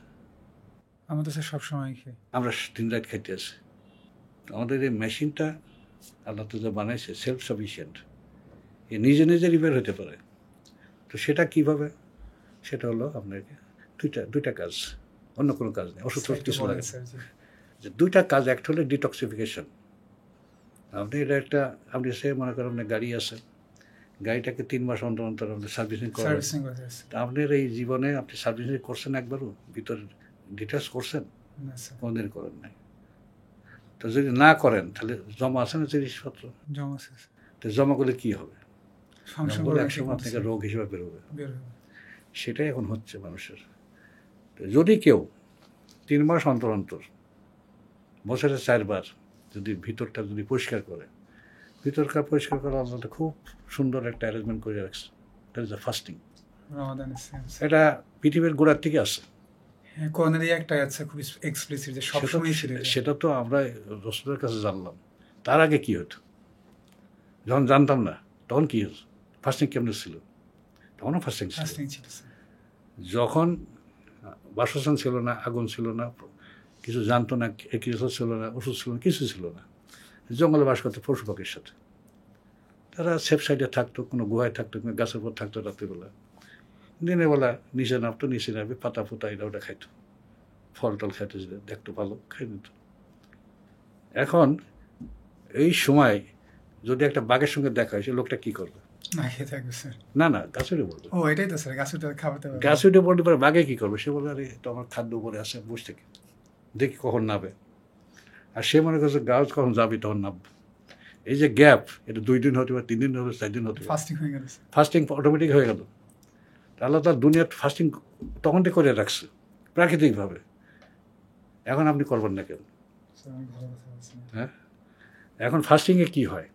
আমরা তো স্যার সবসময় খাই। আমরা দিন রাত খাইতে আছি। আমাদের এই মেশিনটা আল্লাহ তো যা বানাইছে সেলফ সাফিসিয়েন্ট, এ নিজে নিজে রিপেয়ার হতে পারে। তো সেটা কিভাবে, সেটা হলো আপনাকে দুইটা কাজ, অন্য কোনো কাজ নেই, ওষুধ কিছু লাগে না। যে দুইটা কাজ, একটা হলো ডিটক্সিফিকেশন। আপনি এটা একটা আপনি সে মনে করেন আপনার গাড়ি আছে, গাড়িটাকে 3 মাস অন্তর অন্তর আপনি সার্ভিসিং করেন। সার্ভিসিং করতে আছে। তা আপনার এই জীবনে আপনি সার্ভিসিং করছেন একবারও? ভিতরে ডিটেলস করছেন? না স্যার, কোনোদিন করেন নাই। তো যদি না করেন তাহলে জমা আছে না জিনিসপত্র? জমা আছে স্যার। তো জমা করলে কী হবে? ফাংশন বলে করে একসময় আপনাকে রোগ হিসেবে বেরোবে। বের হবে। সেটাই এখন হচ্ছে মানুষের। তো যদি কেউ 3 মাস অন্তর অন্তর বছরে 4 বার যদি ভিতরটা যদি পরিষ্কার করে, ভিতরকার পরিষ্কার করা আল্লাহ খুব সুন্দর একটা অ্যারেঞ্জমেন্ট করে রাখছে। That is the fasting. রমাদানের সেন্স। এটা পৃথিবীর গোড়ার থেকে আসে। হ্যাঁ, কোরআনেরই একটা আছে খুব এক্সপ্লিসিট যে সবসময় ছিল। সেটা তো আমরা রসুলের কাছে জানলাম। তার আগে কি হতো? যখন জানতাম না তখন কি হতো? ফাস্টিং কেমন ছিল? তখনও ফাস্টিং ছিল। ফাস্টিং ছিল স্যার। যখন বাসস্থান ছিল না, আগুন ছিল না, কিছু জানতো না, কিছু ছিল না, ওষুধ ছিল না, কিছু ছিল না, জঙ্গলে বাস করতো পশু পাখির সাথে। তারা সেফ সাইডে থাকতো, কোনো গুহায় থাকতো, কোনো গাছের উপর থাকতো রাত্রিবেলা। দিনের বেলা নিচে নামতো, নিচে নামে পাতা ফুতা এটা ওটা খাইতো, ফল টল খাইতো, যেটা দেখতো ভালো খাই নিত। এখন এই সময় যদি একটা বাঘের সঙ্গে দেখা হয়, সে লোকটা কী করবে? না খেয়ে থাকবে স্যার। না না, গাছে উঠে পড়বে। ও এটাই তো স্যার, গাছ উঠে খাওয়াতে পারবে। গাছে উঠে পড়লে পরে বাঘে কী করবে? সে বলে আরে তো আমার খাদ্য উপরে আসে, বসে থেকে দেখি কখন নামবে। আর সে মনে করছে গাছ কখন যাবি তখন নামবে। এই যে গ্যাপ, এটা 2 দিন হতে পারে, 3 দিন হতে পারে, 4 দিন হতে পারে। ফাস্টিং হয়ে গেল স্যার। ফাস্টিং অটোমেটিক হয়ে গেল। আল্লাহ তার দুনিয়ার ফাস্টিং তখনই করে রাখছে প্রাকৃতিকভাবে। এখন আপনি করবেন না কেন? স্যার অনেক ভালো কথা বলছেন। হ্যাঁ, এখন ফাস্টিংয়ে কী হয়?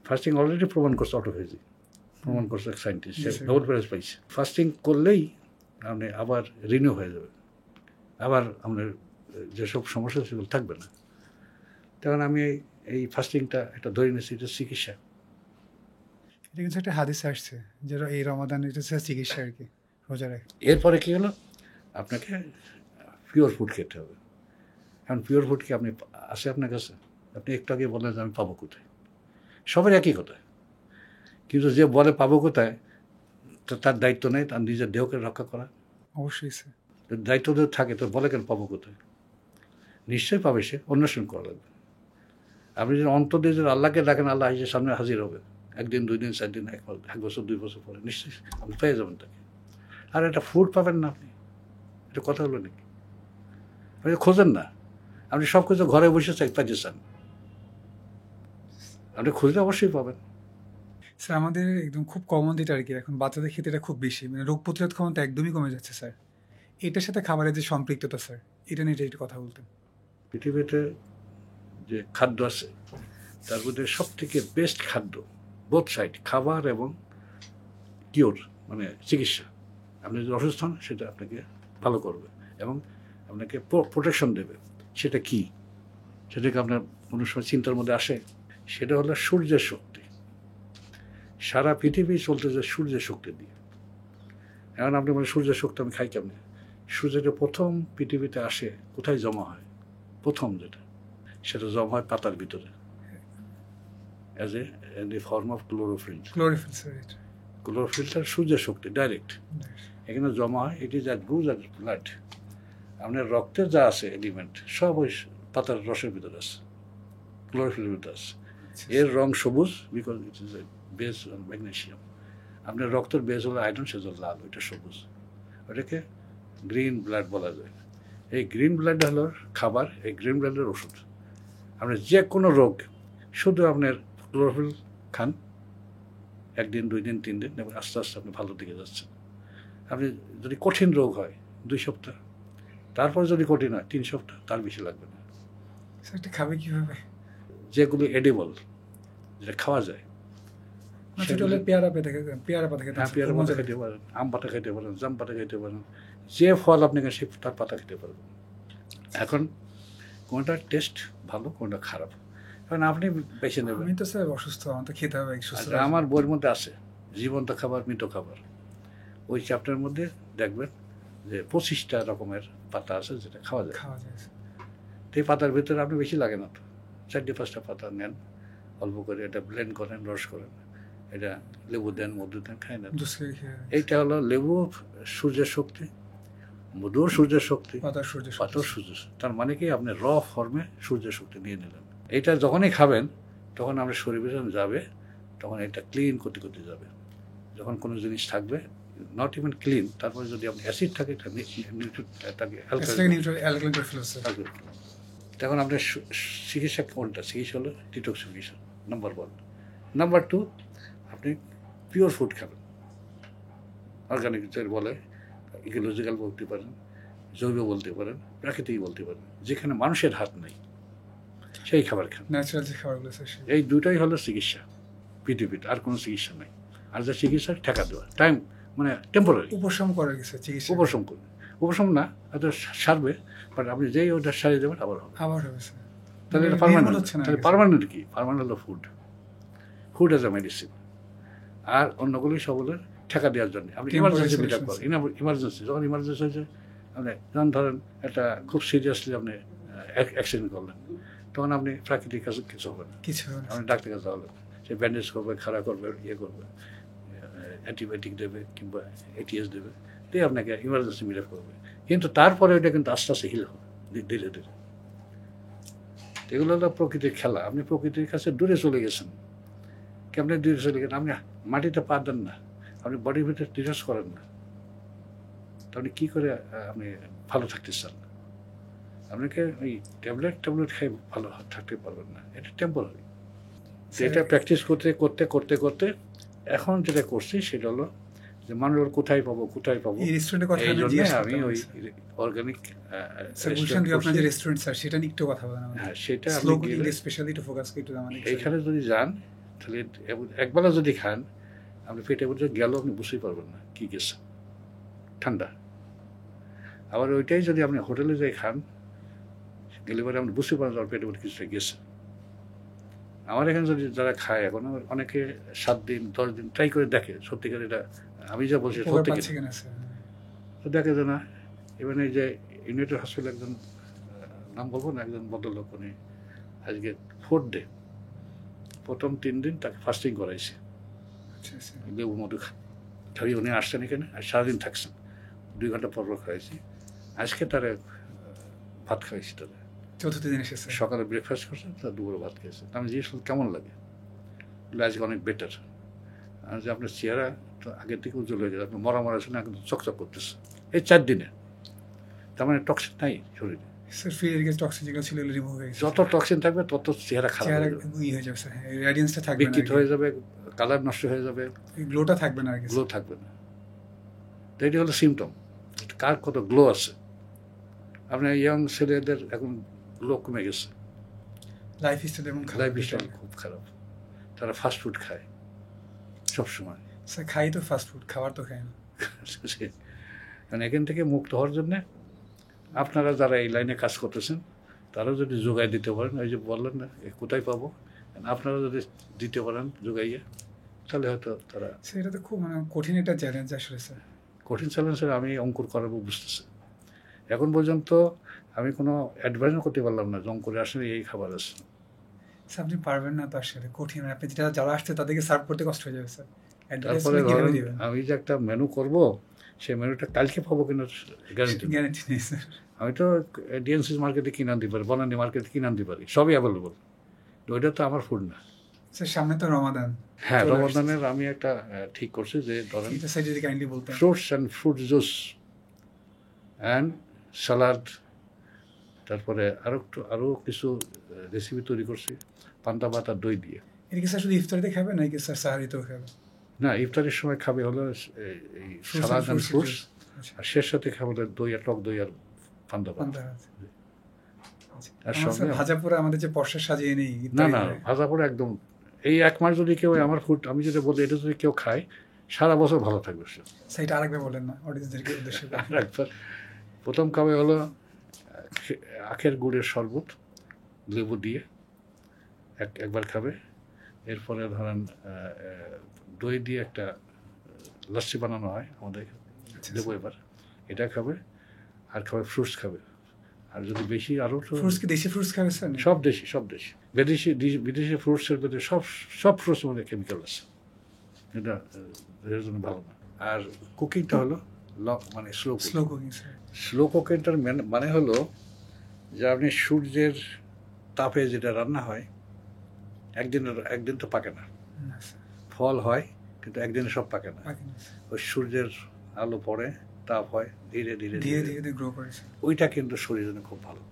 ফাস্টিং অলরেডি প্রমাণ করছে, অটোফেজি প্রমাণ করছে এক সায়েন্টিস্ট, সে নোবেল প্রাইজ পাইছে। ফাস্টিং করলেই আপনি আবার রিনিউ হয়ে যাবে, আবার আপনার যেসব সমস্যা সেগুলো থাকবে না। তখন আমি এই ফাস্টিংটা একটা ধরে নিয়েছি, এটা চিকিৎসা। এটা কিন্তু একটা হাদিসে আসছে যে এই রমাদান এটা হচ্ছে চিকিৎসা আর কি, রোজা রাখে। এরপরে কী হলো? আপনাকে পিওর ফুড খেতে হবে। এখন পিওর ফুড কি আপনি আছে আপনার কাছে? আপনি একটু আগে বললেন যে আমি পাবো কোথায়? সবার একই কথা, কিন্তু যে বলে পাবো কোথায়, তার দায়িত্ব নেই তার নিজের দেহকে রক্ষা করা। অবশ্যই স্যার। দায়িত্ব যদি থাকে তো বলে কেন পাবো কোথায়? নিশ্চয়ই পাবে, সে অন্বেষণ করা লাগবে। আপনি যদি অন্তর দিয়ে যদি আল্লাহকে ডাকেন, আল্লাহ এসে সামনে হাজির হবে 1 দিন 2 দিন 4 দিন 1 বছর 2 বছর পরে নিশ্চয়ই আপনি পেয়ে যাবেন তাকে। আর এটা ফুড পাবেন না আপনি, এটা কথা হলো নাকি? আপনি খোঁজেন না, আপনি সব কিছু ঘরে বসে পাইতে চান, আপনি খুঁজলে অবশ্যই পাবেন। স্যার আমাদের একদম খুব কমন যেটা আর কি, এখন বাচ্চাদের ক্ষেত্রে এটা খুব বেশি, মানে রোগ প্রতিরোধ ক্ষমতা একদমই কমে যাচ্ছে স্যার। এটার সাথে খাবারের যে সম্পৃক্ততা স্যার, এটা নিয়ে একটু কথা বলতেন। পৃথিবীতে যে খাদ্য আছে তার মধ্যে সব থেকে বেস্ট খাদ্য, বোথ সাইড, খাবার এবং কিওর মানে চিকিৎসা। আপনি যদি অসুস্থ হন সেটা আপনাকে ভালো করবে এবং আপনাকে প্রোটেকশন দেবে। সেটা কি? সেটাকে আপনার কোনো সময় চিন্তার মধ্যে আসে? সেটা হলো সূর্যের শক্তি। সারা পৃথিবী চলতেছে সূর্যের শক্তি দিয়ে। এখন আপনি মানে সূর্যের শক্তি আমি খাই কেমনি? সূর্যটা প্রথম পৃথিবীতে আসে কোথায় জমা হয়? প্রথম যেটা, সেটা জমা হয় পাতার ভিতরে as a form of chlorophyll. Chlorophyll sir, এটা ক্লোরোফিলটা সূর্যের শক্তি ডাইরেক্ট এখানে জমা হয়। It is at goes at blood. আপনার রক্তে যা আছে এলিমেন্ট সব ওই পাতার রসের ভিতরে আছে, ক্লোরোফিলের ভিতরে আছে। এর রং সবুজ because it is a base on magnesium. আপনার রক্তের বেস হলো আয়রন, সেটা লাল, ওইটা সবুজ, ওটাকে গ্রিন ব্লাড বলা যায়। এই গ্রিন ব্লাড হলো খাবার, এই গ্রিন ব্লাডের ওষুধ। আপনার যে কোনো রোগ শুধু আপনার ক্লোরোফিল খান 1 দিন 2 দিন 3 দিন, এবং আস্তে আস্তে আপনি ভালো দিকে যাচ্ছেন। আপনি যদি কঠিন রোগ হয় 2 সপ্তাহ, তারপর যদি কঠিন হয় 3 সপ্তাহ, তার বেশি লাগবে না। স্যার এটা খাবে কীভাবে? যেগুলো এডিবল, যেটা খাওয়া যায়, সেটা হলে পেয়ারা পাতা খেতে, পেয়ারা পাতা খেতে। হ্যাঁ, পেয়ারা পাতা খেতে পারেন, আম পাতা খেতে পারেন, জাম পাতা খেতে পারেন, যে ফল আপনি সে তার পাতা খেতে পারবেন। এখন কোনটা টেস্ট ভালো, কোনটা খারাপ, কারণ আপনি বেছে নেবেন। আমি তো স্যার অসুস্থ, আমার তো খেতে হবে সুস্থ। আচ্ছা, আমার বইয়ের মধ্যে আছে জীবন্ত খাবার, মৃত খাবার। ওই চ্যাপ্টারের মধ্যে দেখবেন যে 25টা রকমের পাতা আছে যেটা খাওয়া যায়। খাওয়া যায় স্যার। তো এই পাতার ভিতরে আপনি বেশি লাগে না তো, 4-5টা পাতা নেন, অল্প করে এটা ব্লেন্ড করেন, রস করেন, এটা লেবু দেন, মধু দেন, খাই না। জুস করে খেয়ে এইটা হলো লেবু সূর্যের শক্তি, মধু সূর্যের শক্তি, পাতা সূর্য পাতা সূর্য। তার মানে কি আপনি ফর্মে সূর্যের শক্তি নিয়ে নিলেন। এইটা যখনই খাবেন তখন আপনার শরীরে যাবে তখন এটা ক্লিন করতে করতে যাবে। যখন কোনো জিনিস থাকবে নট ইভেন ক্লিন, তারপরে যদি আপনি অ্যাসিড থাকে তাকে তখন আপনার চিকিৎসা কোনটা? চিকিৎসা হলো ডিটক্সিফিকেশন নাম্বার 1। নাম্বার 2, আপনি পিওর ফুড খাবেন, অর্গানিক যেটা বলে, ইকোলজিক্যাল বলতে পারেন, জৈব বলতে পারেন, প্রাকৃতিক বলতে পারেন, যেখানে মানুষের হাত নেই সেই খাবার খান। ন্যাচারাল যে খাবারগুলো এই দুটাই হলো চিকিৎসা পৃথিবীতে, আর কোনো চিকিৎসা নাই। আর যা চিকিৎসা টাকা দেওয়া, টাইম মানে টেম্পোরারি উপশম করার কিছু চিকিৎসা, উপশম করবে, উপশম না হয়তো সারবে, বাট আপনি যেই ওটা সারিয়ে দেবেন আবার হবে। তাহলে এটা পার্মানেন্ট। তাহলে পার্মানেন্ট কি? পার্মানেন্ট হলো food, food as a medicine. আর অন্যগুলি সব হলো টাকা দেওয়ার জন্য। আপনি ইমার্জেন্সি মিট আপ করেন, ইমার্জেন্সি যখন ইমার্জেন্সি হয়েছে, আপনি যখন ধরেন একটা খুব সিরিয়াসলি আপনি অ্যাক্সিডেন্ট করলেন, তখন আপনি প্রাকৃতিক কাছে কিছু হবে না, আপনি ডাক্তার কাছে হলেন, সে ব্যান্ডেজ করবে, খাড়া করবে, ইয়ে করবে, অ্যান্টিবায়োটিক দেবে কিংবা ATS দেবে, দিয়ে আপনাকে ইমার্জেন্সি মিট আপ করবে। কিন্তু তারপরে ওইটা কিন্তু আস্তে আস্তে হিল হবে ধীরে ধীরে। এগুলো হলো প্রকৃতির খেলা। আপনি প্রকৃতির কাছে দূরে চলে গেছেন। কেমনি দূরে চলে গেছেন? আপনি মাটিতে পা দেন না, আপনি বডির ভিতরে ডিটাচ করেন না, আপনি কী করে আপনি ভালো থাকতে চান? আপনাকে ওই ট্যাবলেট খাই ভালো থাকতে পারবেন না, এটা টেম্পোরারি। এটা প্র্যাকটিস করতে করতে করতে করতে এখন যেটা করছি সেটা হলো যে মানুষ কোথায় পাবো এই জন্য আমি ওই অর্গানিক রেস্টুরেন্ট স্যার, সেটা নিয়ে একটু কথা বলেন। হ্যাঁ, সেটা স্পেশালি একটু ফোকাস করে একটু আমাদের এইখানে যদি যান, তাহলে একবেলা যদি খান, আপনি পেটের মধ্যে গেলেও আপনি বুঝতেই পারবেন না কি গেছে, ঠান্ডা। আবার ওইটাই যদি আপনি হোটেলে যাই খান, গেলে পরে আপনি বুঝতে পারেন আমার পেটের মধ্যে কিছুটা গেছে। আমার এখানে যদি যারা খায়, এখন অনেকে 7 দিন 10 দিন ট্রাই করে দেখে সত্যিকার এটা আমি যা বলছি সত্যি কিনা, তো দেখে যে না। এবার এই যে ইউনাইটেড হসপিটাল একজন, নাম বলবো না, একজন ভদ্রলোক, উনি আজকে 4th ডে, প্রথম 3 দিন তাকে ফাস্টিং করাইছে, লেবু মধু খাইয়ে উনি আসছেন এখানে, আর সারাদিন থাকছেন, 2 ঘন্টা পর খাইছি। আজকে তারা ভাত খাইছি, তাদের 4th দিন এসেছে, সকালে ব্রেকফাস্ট করছে, তার দুপুরে ভাত খেয়েছে। আমি জিজ্ঞেস করলাম কেমন লাগে, আজকে অনেক বেটার। আর যে আপনার চেহারা তো আগের থেকে উজ্জ্বল হয়ে গেছে, আপনি মরা শুনে একদম চকচক করতেছে এই 4 দিনে। তার মানে টক্সিন নাই শরীরে, যত টক্সিন থাকবে তত চেহারা খারাপ হয়ে যাবে, বিকৃত হয়ে যাবে, কালার নষ্ট হয়ে যাবে, গ্লোটা থাকবে না, গ্লো থাকবে না। তো এটি হলো সিমটম কার কত গ্লো আছে। আপনার ইয়াং ছেলেদের এখন গ্লো কমে গেছে, লাইফ স্টাইল খুব খারাপ, তারা ফাস্ট ফুড খায় সবসময়। খাই তো ফাস্ট ফুড, খাবার তো খায় না। কারণ এখান থেকে মুক্ত হওয়ার জন্যে আপনারা যারা এই লাইনে কাজ করতেছেন, তারাও যদি যোগাই দিতে পারেন, ওই যে বললেন না কোথায় পাবো, আপনারা যদি দিতে পারেন যোগাইয়ে, তাহলে হয়তো তারা। সেটা তো খুব কঠিন একটা চ্যালেঞ্জ আসলে স্যার। কঠিন চ্যালেঞ্জের আমি অঙ্কুর করাবো বুঝতেছি। এখন পর্যন্ত আমি কোনো অ্যাডভাইসও করতে পারলাম না যে অঙ্কুরে আসলে এই খাবার আছে। স্যার আপনি পারবেন না তো, আসলে কঠিন। আপনি যারা আসছে তাদেরকে সার্ভ করতে কষ্ট হয়ে যাবে স্যার। তারপরে আমি যে একটা মেনু করব, সেই মেনুটা কালকে পাবো কিনা গ্যারান্টি নেই স্যার। আমি তো ডিএনসি মার্কেটে কিনে আনতে পারি, বনানী মার্কেটে কিনে আনতে পারি, সবই অ্যাভেলেবল। ওইটা তো আমার ফুড না স্যার। সামনে তো রমাদান। হ্যাঁ, রমাদানের আমি একটা ঠিক করছি যে ধরেন fruits and fruit juice and salad, তারপরে আরও কিছু রেসিপি তৈরি করছি পান্তা ভাত আর দই দিয়ে। এটা কি স্যার শুধু ইফতারিতে খাবে নাকি স্যার সাহারিতেও খাবে? না, ইফতারের সময় খাবে হলো এই সালাদ অ্যান্ড ফ্রুটস, আর শেষ সাথে খাবে দই আর টক দই আর পান্তা ভাত। আর সঙ্গে ভাজা পোড়া আমাদের যে পর্সা সাজিয়ে নেই। না, ভাজা পোড়া একদম। এই 1 মাস যদি কেউ আমার ফুড, আমি যেটা বলি, এটা যদি কেউ খায় সারা বছর ভালো থাকবে সে। সেটা আরেকবার বলেন না অডিয়েন্সদেরকে উদ্দেশ্যে। আরেকবার, প্রথম খাবে হলো আখের গুড়ের শরবত লেবু দিয়ে একবার খাবে। এরপরে ধরেন দই দিয়ে একটা লস্যি বানানো হয় আমাদের, দেবো এবার, এটা খাবে। আর খাবে ফ্রুটস খাবে। আর যদি বেশি আরও দেশি ফ্রুটস খাবে স্যার? সব দেশি। বিদেশি ফ্রুটসের মধ্যে সব ফ্রুটসের মধ্যে কেমিক্যাল আছে, এটা এর জন্য ভালো না। আর কুকিংটা হলো মানে স্লো কুকিংটার মানে হলো যে আপনি সূর্যের তাপে যেটা রান্না হয়, একদিন তো পাকে না, ফল হয়, কিন্তু একদিনে সব পাকে না। পাকে না। ওই সূর্যের আলো পড়ে, তাপ হয়, ধীরে ধীরে ধীরে ধীরে ধীরে গ্রো করেছে। ওইটা কিন্তু শরীরের জন্য খুব ভালো,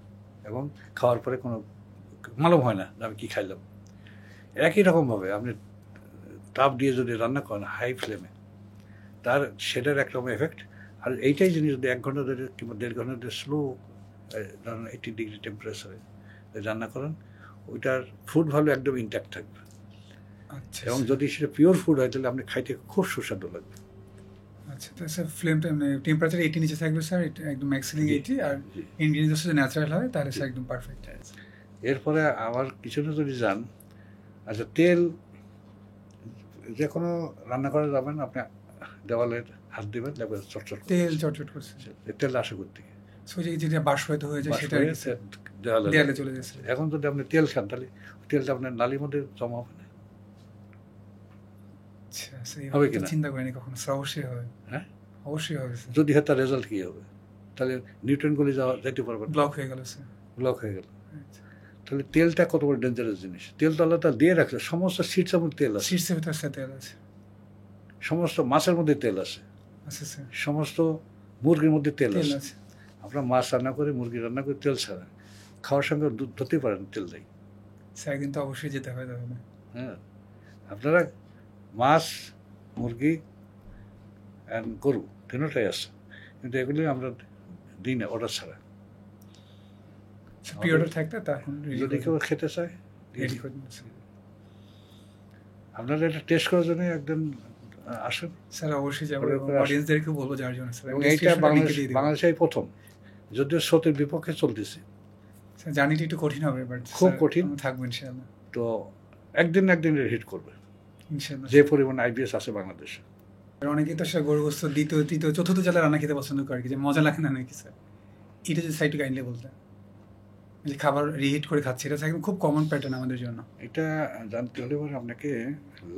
এবং খাওয়ার পরে কোনো মালুম হয় না যে আমি কী খাইলাম। একই রকমভাবে আপনি তাপ দিয়ে যদি রান্না করেন হাই ফ্লেমে, তার সেটার একরকম এফেক্ট। আর এইটাই জিনিস যদি 1 ঘন্টা ধরে কিংবা 1.5 ঘন্টা ধরে স্লো, ধরুন 80 ডিগ্রি টেম্পারেচারে রান্না করেন, ওইটার ফুড ভ্যালু একদম ইনট্যাক্ট থাকবে। আচ্ছা এবং স্যার। যদি সেটা পিওর ফুড হয় তাহলে আপনি খাইতে খুব সুস্বাদু লাগবে। আচ্ছা, তো স্যার ফ্লেমটা মানে টেম্পারেচার 80 নিচে থাকবে স্যার, এটা একদম ম্যাক্সিমাম 80, আর জি। ইনগ্রিডিয়েন্টস যদি ন্যাচারাল হয় তাহলে স্যার একদম পারফেক্ট। এরপরে আবার কিছুটা যদি যান, আচ্ছা তেল, যে কোনো রান্না করে যাবেন আপনি দেওয়ালে হাত দিবেন, দেখবেন চটচট করছে। তেল চটচট করছে, এই তেল আসে করতে সো যেটা বাষ্পীভূত হয়ে যায় সেটা আর কি স্যার দেওয়ালে দেয়ালে চলে যাচ্ছে। এখন যদি আপনি তেল খান তাহলে ওই তেলটা আপনার নালীর মধ্যে জমা হবে না। আচ্ছা স্যার, হবে এইভাবে তো কিনা? চিন্তা করিনি কখনো স্যার। অবশ্যই হবে, হ্যাঁ, অবশ্যই হবে স্যার। যদি হয় তার রেজাল্ট কী হবে? তাহলে নিউট্রনগুলি যেতে পারবে না, ব্লক হয়ে গেল স্যার। ব্লক হয়ে গেল। আচ্ছা। তাহলে তেলটা কত বড় ডেঞ্জারাস জিনিস। তেল তো আল্লাহ তাআলা দিয়ে রাখছে, সমস্ত সিডসের মধ্যে তেল আছে, শীর্ষের ভিতর স্যার তেল আছে। সমস্ত মাছের মধ্যে তেল আছে, আচ্ছা স্যার, সমস্ত মুরগির মধ্যে তেল তেল আছে। আছে। আমরা মাছ রান্না করে, মুরগি রান্না করে তেল ছাড়া খাওয়ার সঙ্গে দুধ ধরতেই পারেন তেল দেয়। স্যার কিন্তু অবশ্যই যেতে হবে তাহলে। হ্যাঁ, আপনারা মাছ, মুরগি অ্যান্ড গরু তিনটাই আছে, কিন্তু এগুলি আমরা দিই না অর্ডার ছাড়া। প্রি অর্ডার থাকতে তখন যদি কেউ খেতে চায় রেডি করে দিন স্যার। আপনারা এটা টেস্ট করার জন্য একদম আসুন। স্যার অবশ্যই যাবো, order এবং করে আসুন। অডিয়েন্সদেরকে বলবো যার জন্য স্যার। এবং এবং এইটা description-টা লিখে দিয়ে দিবো। বাংলাদেশে প্রথম, যদিও স্রোতের বিপক্ষে চলতেছে, স্যার জার্নিটা একটু কঠিন হবে, বাট খুব কঠিন। থাকবো ইনশাআল্লাহ। তো একদিন হিট করবে, ইনশাআল্লাহ। যে পরিমাণ আইবিএস আছে বাংলাদেশে। আর অনেকেই তো স্যার গরু গোস্ত দ্বিতীয় তৃতীয় চতুর্থ জালে রান্না খেতে পছন্দ করে, কি যে মজা লাগে না নাকি স্যার? এটা যদি সাইড কাইন্ডলি বলতেন, যে খাবার রিহিট করে খাচ্ছে, এটা একদম খুব কমন প্যাটার্ন আমাদের জন্য। এটা জানতে হলে পরে আপনাকে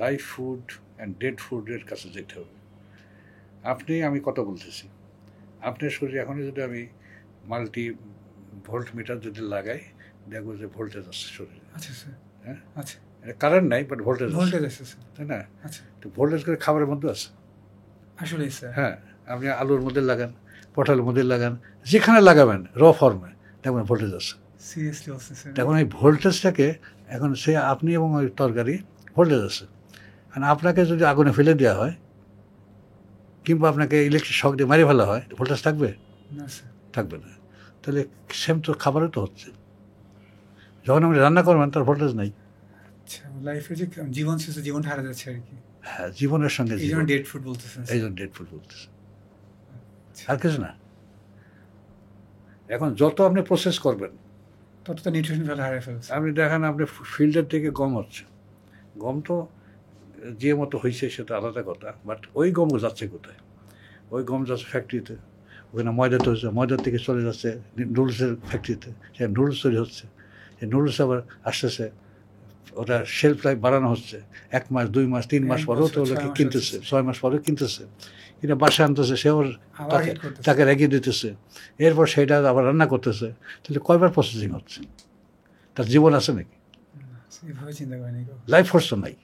লাইভ ফুড অ্যান্ড ডেড ফুডের কাছে যেতে হবে। আমি কথা বলতেছি, আপনার শরীরে এখনই যদি আমি মাল্টি ভোল্ট মিটার যদি লাগাই, দেখবো যে ভোল্টেজ আছে শরীরে। আচ্ছা স্যার। হ্যাঁ, আচ্ছা, এটা কারেন্ট নাই, বাট ভোল্টেজ ভোল্টেজ আছে স্যার। তাই না? আচ্ছা, তো ভোল্টেজ করে খাবারের মধ্যে আছে। আসলেই স্যার। হ্যাঁ, আপনি আলুর মধ্যে লাগান, পটলের মধ্যে লাগান, যেখানে লাগাবেন র ফর্মে, দেখবেন ভোল্টেজ আছে। সিরিয়াসলি বলছে স্যার। এখন এই ভোল্টেজটাকে, এখন সে আপনি এবং ওই তরকারি ভোল্টেজ আছে, কারণ আপনাকে যদি আগুনে ফেলে দেওয়া হয় কিংবা আপনাকে ইলেকট্রিক শক দিয়ে মারি ফেলা হয়, ভোল্টেজ থাকবে? না স্যার। থাকবে না। তাহলে সেম তো খাবারও তো হচ্ছে, যখন আপনি রান্না করবেন তার ভোল্টেজ নাই। আচ্ছা, লাইফের যে জীবন শেষে জীবনটা হারা যাচ্ছে আর কি, হ্যাঁ, জীবনের সঙ্গে এই জন্য ডেড ফুড বলতেছেন এই জন্য ডেড ফুড বলতেছে, আর কিছু না। এখন যত আপনি প্রসেস করবেন, ততটা নিউট্রিশন ভ্যালু হারিয়ে ফেলছে। আপনি দেখেন আপনি ফিল্ডের থেকে গম হচ্ছে, গম তো যে মতো হয়েছে সেটা আলাদা কথা, বাট ওই গম যাচ্ছে কোথায়? ওই গম যাচ্ছে ফ্যাক্টরিতে, ওখানে ময়দা তৈরি হচ্ছে, ময়দার থেকে চলে যাচ্ছে নুডলসের ফ্যাক্টরিতে, সে নুডলস তৈরি হচ্ছে, সেই নুডলস আবার আসতেছে, ওটা শেলফ লাইফ বাড়ানো হচ্ছে, 1 মাস 2 মাস 3 মাস 1 পরেও তো বছর, ওগুলোকে 6 মাস কিনতেছে, হচ্ছে। 6 মাস পরেও কিনতেছে, এটা বাসায় আনতেছে, সে ওর আবার হিট করতেছে। তাকে রেখে দিতেছে, এরপর সেটা আবার রান্না করতেছে। তাহলে কয়বার প্রসেসিং হচ্ছে? তার জীবন আছে নাকি? এইভাবে চিন্তা করেনি কেউ। লাইফ ফোর্স তো নাই।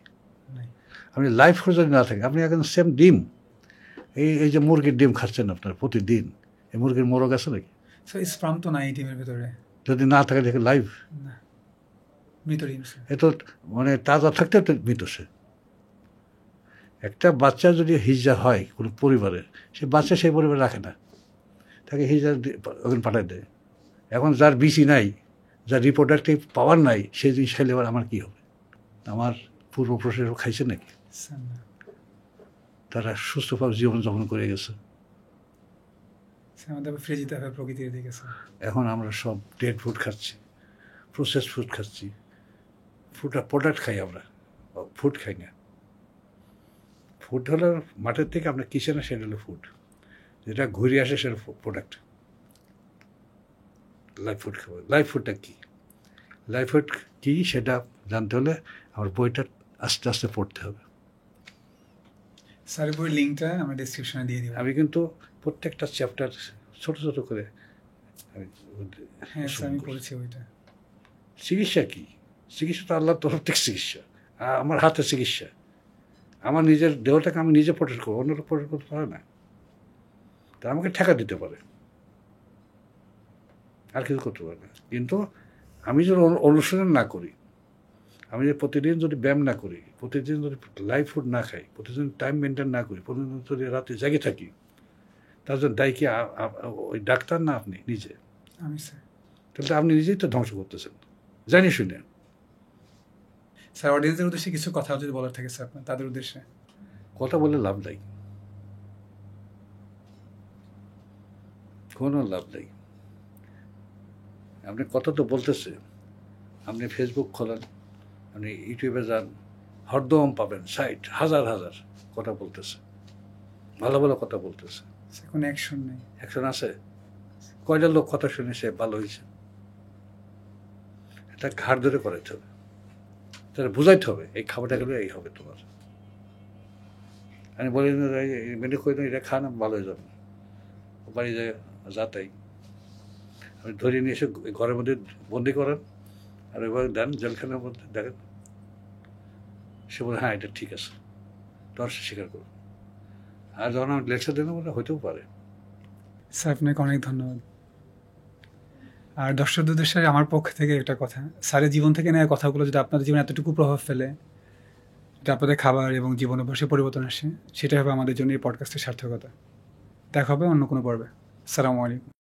নাই। আপনি লাইফ ফোর্স যদি না থাকে, আপনি এখন সেম ডিম, এই যে মুরগির ডিম খাচ্ছেন আপনার প্রতিদিন, এই মুরগির মোরগ আছে নাকি? সো স্পাম তো নাই টিমের ভিতরে। যদি না থাকে দেখে লাইফ, না, মৃত ডিম স্যার। এ তো মানে তাজা থাকতে তো মৃত সে। একটা বাচ্চা যদি হিজড়া হয় কোনো পরিবারে, সে বাচ্চা সেই পরিবারে রাখে না, তাকে হিজড়া ওখানে পাঠায় দেয়। এখন যার বিসি নাই, যার রিপ্রোডাক্টিভ পাওয়ার নাই, সেই জিনিস খাইলে এবার আমার কী হবে? আমার পূর্বপুরুষেরা খাইছে নাকি? স্যার না। তারা সুস্থভাবে জীবনযাপন করে গেছে। স্যার আমাদের ফিরে যেতে হবে প্রকৃতির দিকে স্যার। এখন আমরা সব ডেড ফুড খাচ্ছি, প্রসেস ফুড খাচ্ছি, প্রোডাক্ট খাই আমরা, ফুড খাই না। ফুড হলো মাঠের থেকে আপনার কিচেনে, সেটা হলো ফুড, যেটা ঘুরে আসে সেটা প্রোডাক্ট। লাইফ ফুড খাবো। লাইফ ফুডটা কী? লাইফ ফুড কী সেটা জানতে হলে আমার বইটা আস্তে আস্তে পড়তে হবে। স্যার বইয়ের লিঙ্কটা আমরা ডেসক্রিপশনে দিয়ে দিব। আমি কিন্তু প্রত্যেকটা চ্যাপ্টার ছোট ছোট করে আমি হ্যাঁ স্যার, আমি পড়েছি ওইটা। চিকিৎসা কী? চিকিৎসা তো আল্লাহর তরফ থেকে চিকিৎসা, আমার হাতে চিকিৎসা। আমার নিজের দেহটাকে আমি নিজে প্রোটেক্ট করবো, অন্যরা প্রোটেক্ট করতে পারে না। তা আমাকে ঠেকা দিতে পারে, আর কিছু করতে পারে না। কিন্তু আমি যদি অনুশীলন না করি, আমি যদি প্রতিদিন যদি ব্যায়াম না করি, প্রতিদিন যদি লাইফ ফুড না খাই, প্রতিদিন টাইম মেনটেন না করি, প্রতিদিন যদি রাতে জেগে থাকি, তার জন্য দায়ী কি ওই ডাক্তার না আপনি নিজে? আমি স্যার। তাহলে আপনি নিজেই তো ধ্বংস করতেছেন জানি শুনে। স্যার অডিয়েন্সের উদ্দেশ্যে কিছু কথা যদি বলার থাকে স্যার আপনার, তাদের উদ্দেশ্যে। কথা বলে লাভ নাই, কোনো লাভ নেই। আপনি কথা তো বলতেছে, আপনি ফেসবুক খোলেন, আপনি ইউটিউবে যান, হরদম পাবেন হাজার হাজার কথা বলতেছে, ভালো ভালো কথা বলতেছে। স্যার কোনো অ্যাকশন নেই। অ্যাকশন আছে? কয়টা লোক কথা শুনে সে ভালো হয়েছে? এটা ঘাড় ধরে করাইতে হবে, তাহলে বুঝাইতে হবে এই খাবারটা গেলে এই হবে তোমার। আমি বলি না মেনে করি না, এটা খান ভালো হয়ে যাবে, বাড়ি যায় যাতাই আপনি ধরে নিয়ে এসে ঘরের মধ্যে বন্দি করেন, আর ওইভাবে দেন জেলখানার মধ্যে, দেখেন সে বলে হ্যাঁ এটা ঠিক আছে, তোর সে স্বীকার করুন। আর যখন আমি লেকচার দেন বলে হইতেও পারে। স্যার আপনাকে অনেক ধন্যবাদ। আর দর্শকদের উদ্দেশ্যে আমার পক্ষ থেকে একটা কথা, স্যারের জীবন থেকে নেওয়া কথাগুলো যদি আপনাদের জীবনে এতটুকু প্রভাব ফেলে, যদি আপনাদের খাবার এবং জীবন অভ্যাসে পরিবর্তন আসে, সেটা হবে আমাদের জন্য এই পডকাস্টের সার্থকতা। দেখা হবে অন্য কোনো পর্বে। আসসালামু আলাইকুম।